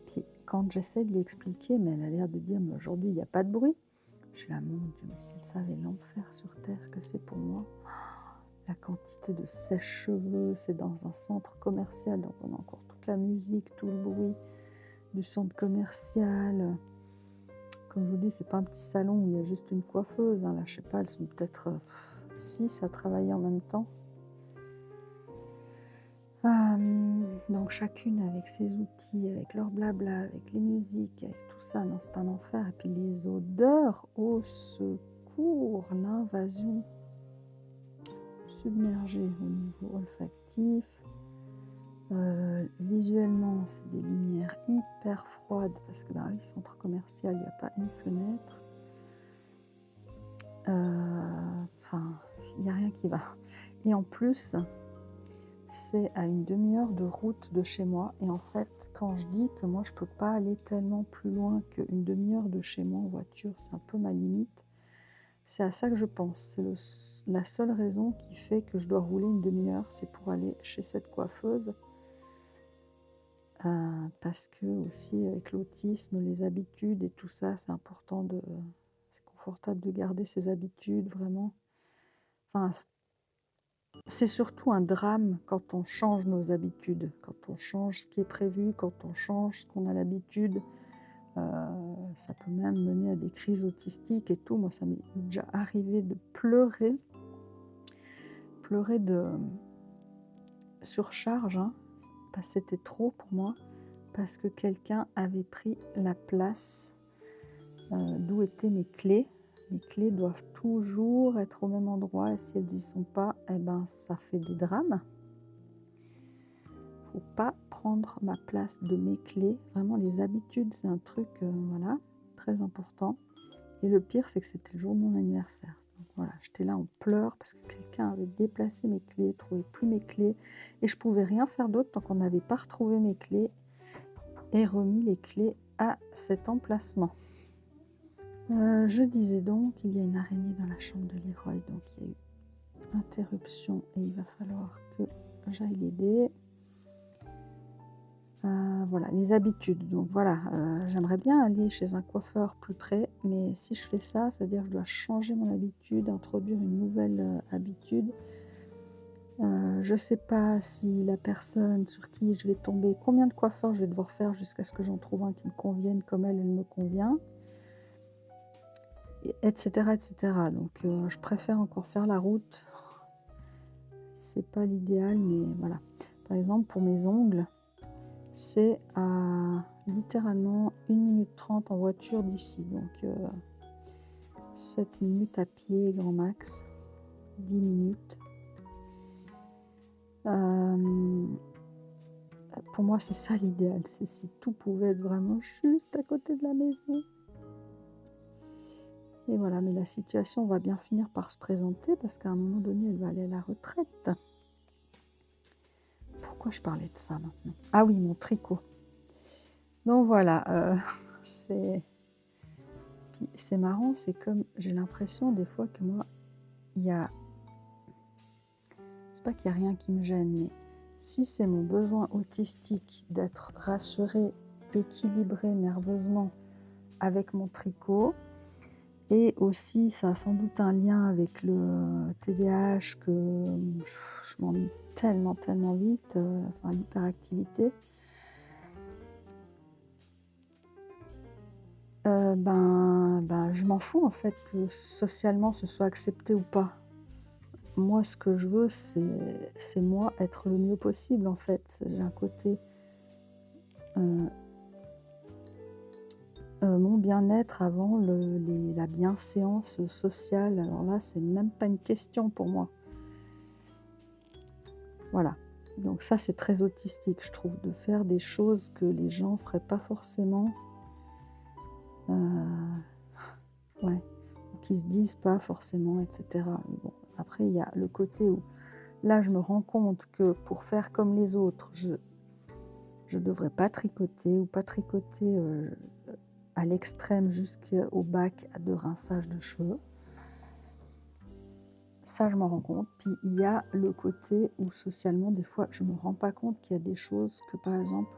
Puis quand j'essaie de lui expliquer, mais elle a l'air de dire, mais aujourd'hui il n'y a pas de bruit. Je suis là, mon Dieu, mais s'il savait l'enfer sur Terre que c'est pour moi. La quantité de sèche-cheveux, c'est dans un centre commercial, donc on a encore toute la musique, tout le bruit du centre commercial. Comme je vous dis, c'est pas un petit salon où il y a juste une coiffeuse. Là, je sais pas, elles sont peut-être 6 à travailler en même temps. Donc chacune avec ses outils, avec leur blabla, avec les musiques, avec tout ça, non, c'est un enfer. Et puis les odeurs, au secours, l'invasion submergée au niveau olfactif. Visuellement, c'est des lumières hyper froides parce que dans le centre commercial, il n'y a pas une fenêtre. Enfin, il n'y a rien qui va. Et en plus, c'est à une demi-heure de route de chez moi. Et en fait, quand je dis que moi, je ne peux pas aller tellement plus loin qu'une demi-heure de chez moi en voiture, c'est un peu ma limite. C'est à ça que je pense. C'est la seule raison qui fait que je dois rouler une demi-heure, c'est pour aller chez cette coiffeuse. Parce que aussi, avec l'autisme, les habitudes et tout ça, c'est important c'est confortable de garder ses habitudes, vraiment. Enfin, c'est surtout un drame quand on change nos habitudes, quand on change ce qui est prévu, quand on change ce qu'on a l'habitude. Ça peut même mener à des crises autistiques et tout. Moi, ça m'est déjà arrivé de pleurer de surcharge, hein, parce que c'était trop pour moi, parce que quelqu'un avait pris la place d'où étaient mes clés. Mes clés doivent toujours être au même endroit et si elles n'y sont pas, eh ben, ça fait des drames. Il ne faut pas prendre ma place de mes clés. Vraiment, les habitudes, c'est un truc voilà, très important. Et le pire, c'est que c'était le jour de mon anniversaire. Donc voilà, j'étais là en pleurs parce que quelqu'un avait déplacé mes clés, ne trouvait plus mes clés. Et je ne pouvais rien faire d'autre tant qu'on n'avait pas retrouvé mes clés et remis les clés à cet emplacement. Je disais donc, il y a une araignée dans la chambre de Leroy, donc il y a eu interruption et il va falloir que j'aille l'aider. Voilà, les habitudes. Donc voilà, j'aimerais bien aller chez un coiffeur plus près, mais si je fais ça, ça veut dire que je dois changer mon habitude, introduire une nouvelle habitude. Je ne sais pas si la personne sur qui je vais tomber, combien de coiffeurs je vais devoir faire jusqu'à ce que j'en trouve un qui me convienne comme elle me convient. Etc. Donc je préfère encore faire la route. C'est pas l'idéal, mais voilà. Par exemple, pour mes ongles, c'est à littéralement 1 minute 30 en voiture d'ici. Donc 7 minutes à pied, grand max. 10 minutes. Pour moi, c'est ça l'idéal. C'est si tout pouvait être vraiment juste à côté de la maison. Et voilà, mais la situation va bien finir par se présenter parce qu'à un moment donné, elle va aller à la retraite. Pourquoi je parlais de ça maintenant? Ah oui, mon tricot. Donc voilà, c'est marrant, c'est comme j'ai l'impression des fois que moi, c'est pas qu'il n'y a rien qui me gêne, mais Si c'est mon besoin autistique d'être rassurée, équilibrée nerveusement avec mon tricot, et aussi ça a sans doute un lien avec le TDAH que je m'ennuie tellement vite, enfin l'hyperactivité, je m'en fous en fait que socialement ce soit accepté ou pas. Moi, ce que je veux, c'est moi être le mieux possible en fait. J'ai un côté, heu mon bien-être avant la bienséance sociale. Alors là, c'est même pas une question pour moi. Voilà. Donc ça, c'est très autistique, je trouve, de faire des choses que les gens feraient pas forcément, heu, ouais, ou qui se disent pas forcément, et cetera. Mais bon, après, il y a le côté où là, je me rends compte que pour faire comme les autres, je devrais pas tricoter ou pas tricoter, à l'extrême jusqu'au bac de rinçage de cheveux. Ça, je m'en rends compte. Puis il y a le côté où socialement, des fois, je me rends pas compte qu'il y a des choses que, par exemple,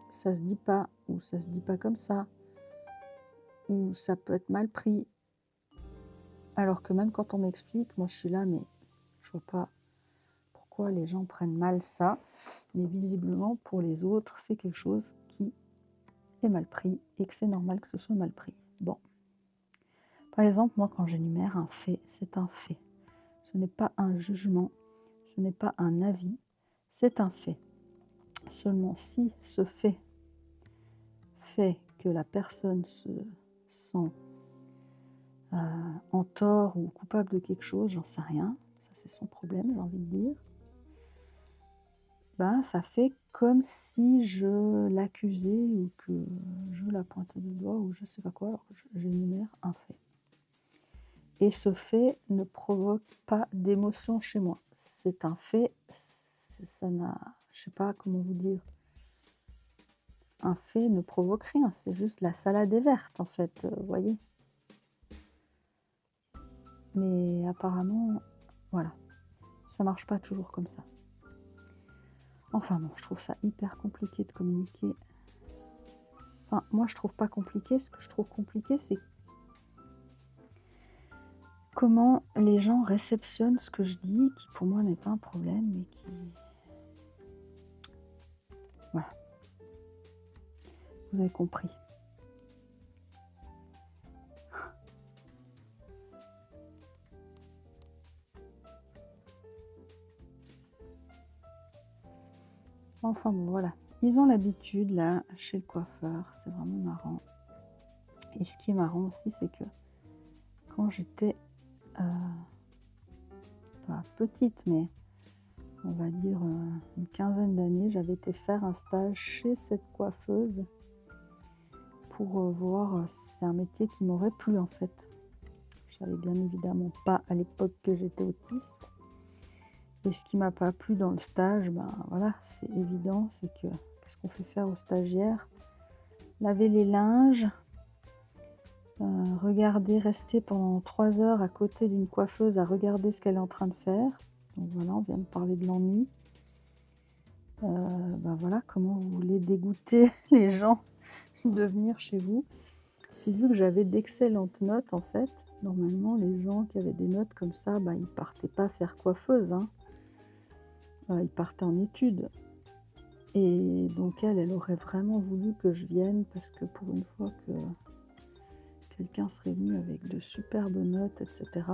ça se dit pas, ou ça se dit pas comme ça, ou ça peut être mal pris. Alors que même quand on m'explique, moi je suis là, mais je vois pas pourquoi les gens prennent mal ça. Mais visiblement, pour les autres, c'est quelque chose qui est mal pris et que c'est normal que ce soit mal pris. Bon. Par exemple, moi, quand j'énumère un fait, c'est un fait. Ce n'est pas un jugement, ce n'est pas un avis, c'est un fait. Seulement si ce fait fait que la personne se sent en tort ou coupable de quelque chose, j'en sais rien, ça c'est son problème, j'ai envie de dire, ça fait comme si je l'accusais ou que je la pointais du doigt ou je sais pas quoi, alors que j'énumère un fait. Et ce fait ne provoque pas d'émotion chez moi. C'est un fait, ça n'a, je sais pas comment vous dire, un fait ne provoque rien, c'est juste la salade est verte en fait, vous voyez. Mais apparemment, voilà, ça marche pas toujours comme ça. Enfin bon, je trouve ça hyper compliqué de communiquer. Enfin, moi je trouve pas compliqué, ce que je trouve compliqué c'est comment les gens réceptionnent ce que je dis, qui pour moi n'est pas un problème, mais qui... Voilà, vous avez compris. Enfin bon, voilà. Ils ont l'habitude, là, chez le coiffeur, c'est vraiment marrant. Et ce qui est marrant aussi, c'est que quand j'étais, pas petite, mais on va dire une quinzaine d'années, j'avais été faire un stage chez cette coiffeuse pour voir si c'est un métier qui m'aurait plu en fait. Je savais bien évidemment pas à l'époque que j'étais autiste. Et ce qui m'a pas plu dans le stage, voilà, c'est évident, c'est que qu'est-ce qu'on fait faire aux stagiaires? Laver les linges, regarder, rester pendant 3 heures à côté d'une coiffeuse à regarder ce qu'elle est en train de faire. Donc voilà, on vient de parler de l'ennui. Voilà, comment vous voulez dégoûter les gens de venir chez vous. Puis vu que j'avais d'excellentes notes, en fait, normalement, les gens qui avaient des notes comme ça, ils partaient pas faire coiffeuse, hein. Ils partaient en études. Et donc elle aurait vraiment voulu que je vienne parce que pour une fois que quelqu'un serait venu avec de superbes notes, etc.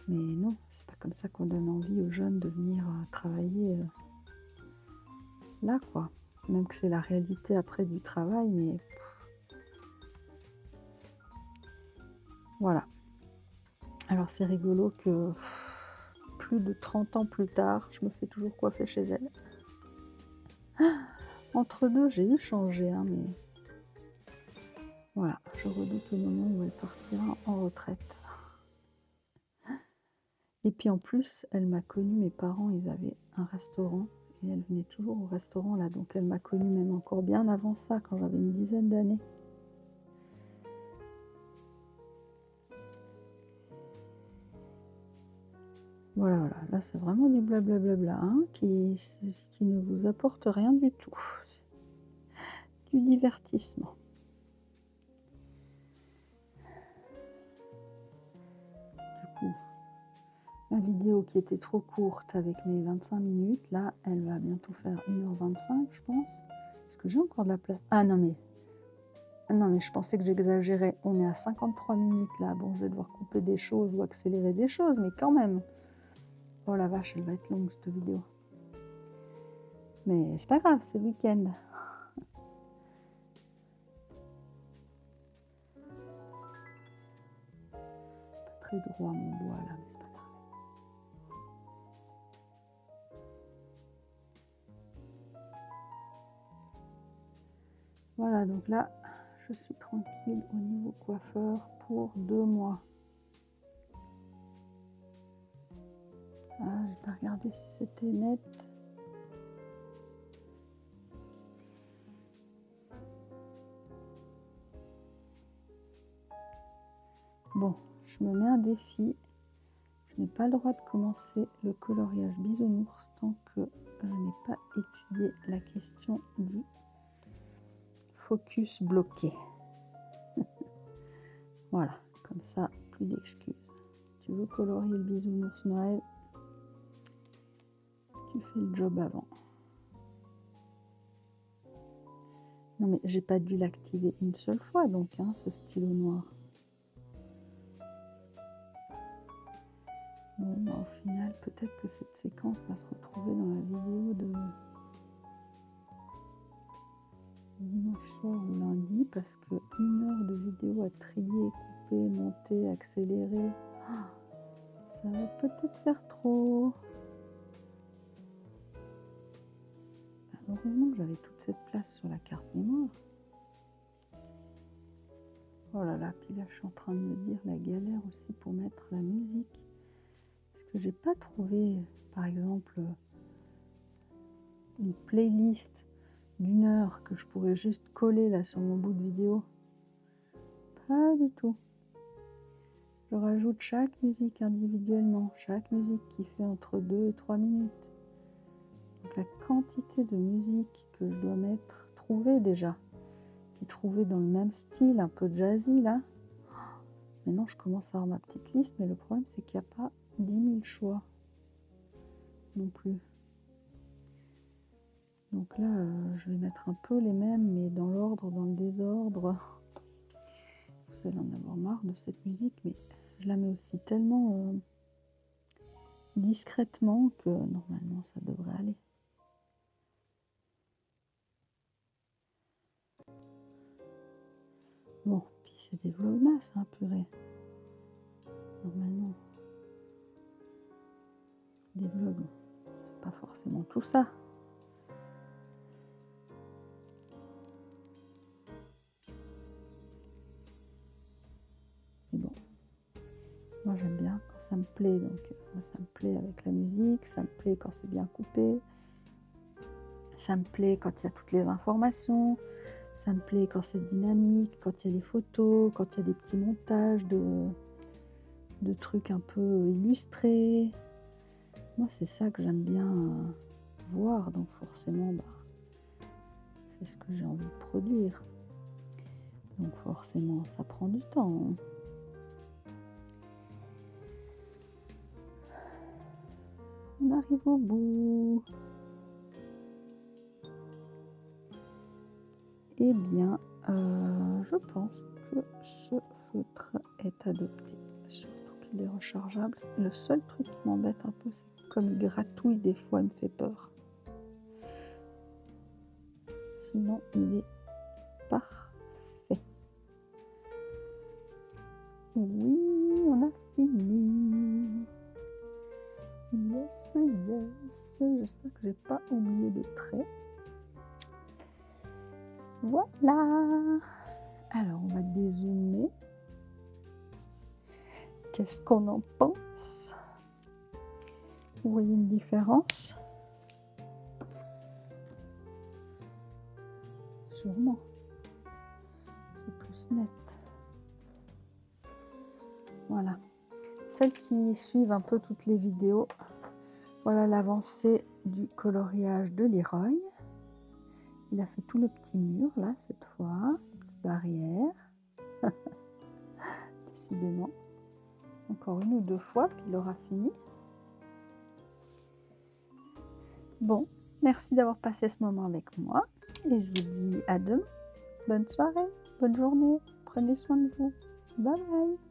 Mais non, c'est pas comme ça qu'on donne envie aux jeunes de venir travailler là, quoi. Même que c'est la réalité après du travail, mais voilà. Alors c'est rigolo que plus de 30 ans plus tard, je me fais toujours coiffer chez elle. Entre deux, j'ai eu changé, hein, mais voilà, je redoute le moment où elle partira en retraite. Et puis en plus, elle m'a connue, mes parents, ils avaient un restaurant, et elle venait toujours au restaurant là, donc elle m'a connue même encore bien avant ça, quand j'avais une dizaine d'années. Voilà, voilà. Là, c'est vraiment du blablabla hein, qui ne vous apporte rien du tout. Du divertissement. Du coup, la vidéo qui était trop courte avec mes 25 minutes, là, elle va bientôt faire 1h25, je pense. Est-ce que j'ai encore de la place? Ah non, mais je pensais que j'exagérais. On est à 53 minutes là. Bon, je vais devoir couper des choses ou accélérer des choses, mais quand même. Oh la vache, elle va être longue cette vidéo. Mais c'est pas grave, c'est le week-end. Pas très droit mon doigt là, mais c'est pas grave. Voilà, donc là, je suis tranquille au niveau coiffeur pour 2 mois. Ah, j'ai pas regardé si c'était net. Bon, je me mets un défi. Je n'ai pas le droit de commencer le coloriage bisounours tant que je n'ai pas étudié la question du focus bloqué. Voilà, comme ça, plus d'excuses. Tu veux colorier le bisounours Noël, tu fais le job avant. Non mais j'ai pas dû l'activer une seule fois donc, hein, ce stylo noir. Bon, bah, au final, peut-être que cette séquence va se retrouver dans la vidéo de dimanche soir ou lundi, parce que 1 heure de vidéo à trier, couper, monter, accélérer, ça va peut-être faire trop. Heureusement que j'avais toute cette place sur la carte mémoire. Oh là là, puis là je suis en train de me dire la galère aussi pour mettre la musique. Parce que j'ai pas trouvé, par exemple, une playlist d'1 heure que je pourrais juste coller là sur mon bout de vidéo. Pas du tout. Je rajoute chaque musique individuellement, chaque musique qui fait entre 2 et 3 minutes. Donc la quantité de musique que je dois mettre, trouver déjà, puis trouver dans le même style, un peu jazzy là. Maintenant je commence à avoir ma petite liste, mais le problème c'est qu'il n'y a pas 10 000 choix non plus. Donc là je vais mettre un peu les mêmes, mais dans l'ordre, dans le désordre. Vous allez en avoir marre de cette musique, mais je la mets aussi tellement discrètement que normalement ça devrait aller. Bon, puis c'est des vlogmas, hein, purée. Normalement, des vlogs, pas forcément tout ça. Mais bon, moi j'aime bien quand ça me plaît, donc moi ça me plaît avec la musique, ça me plaît quand c'est bien coupé, ça me plaît quand il y a toutes les informations, ça me plaît quand c'est dynamique, quand il y a les photos, quand il y a des petits montages de trucs un peu illustrés. Moi c'est ça que j'aime bien voir, donc forcément c'est ce que j'ai envie de produire. Donc forcément ça prend du temps. On arrive au bout. Eh bien, je pense que ce feutre est adopté. Surtout qu'il est rechargeable. Le seul truc qui m'embête un peu, c'est que comme il gratouille des fois, il me fait peur. Sinon, il est parfait. Oui, on a fini. Yes, yes. J'espère que j'ai pas oublié de trait. Voilà. Alors, on va dézoomer. Qu'est-ce qu'on en pense? Vous voyez une différence? Sûrement. C'est plus net. Voilà. celles qui suivent un peu toutes les vidéos, voilà l'avancée du coloriage de Leroy. Il a fait tout le petit mur là cette fois, les petites barrières. Décidément. Encore une ou deux fois, puis il aura fini. Bon, merci d'avoir passé ce moment avec moi. Et je vous dis à demain. Bonne soirée, bonne journée. Prenez soin de vous. Bye bye.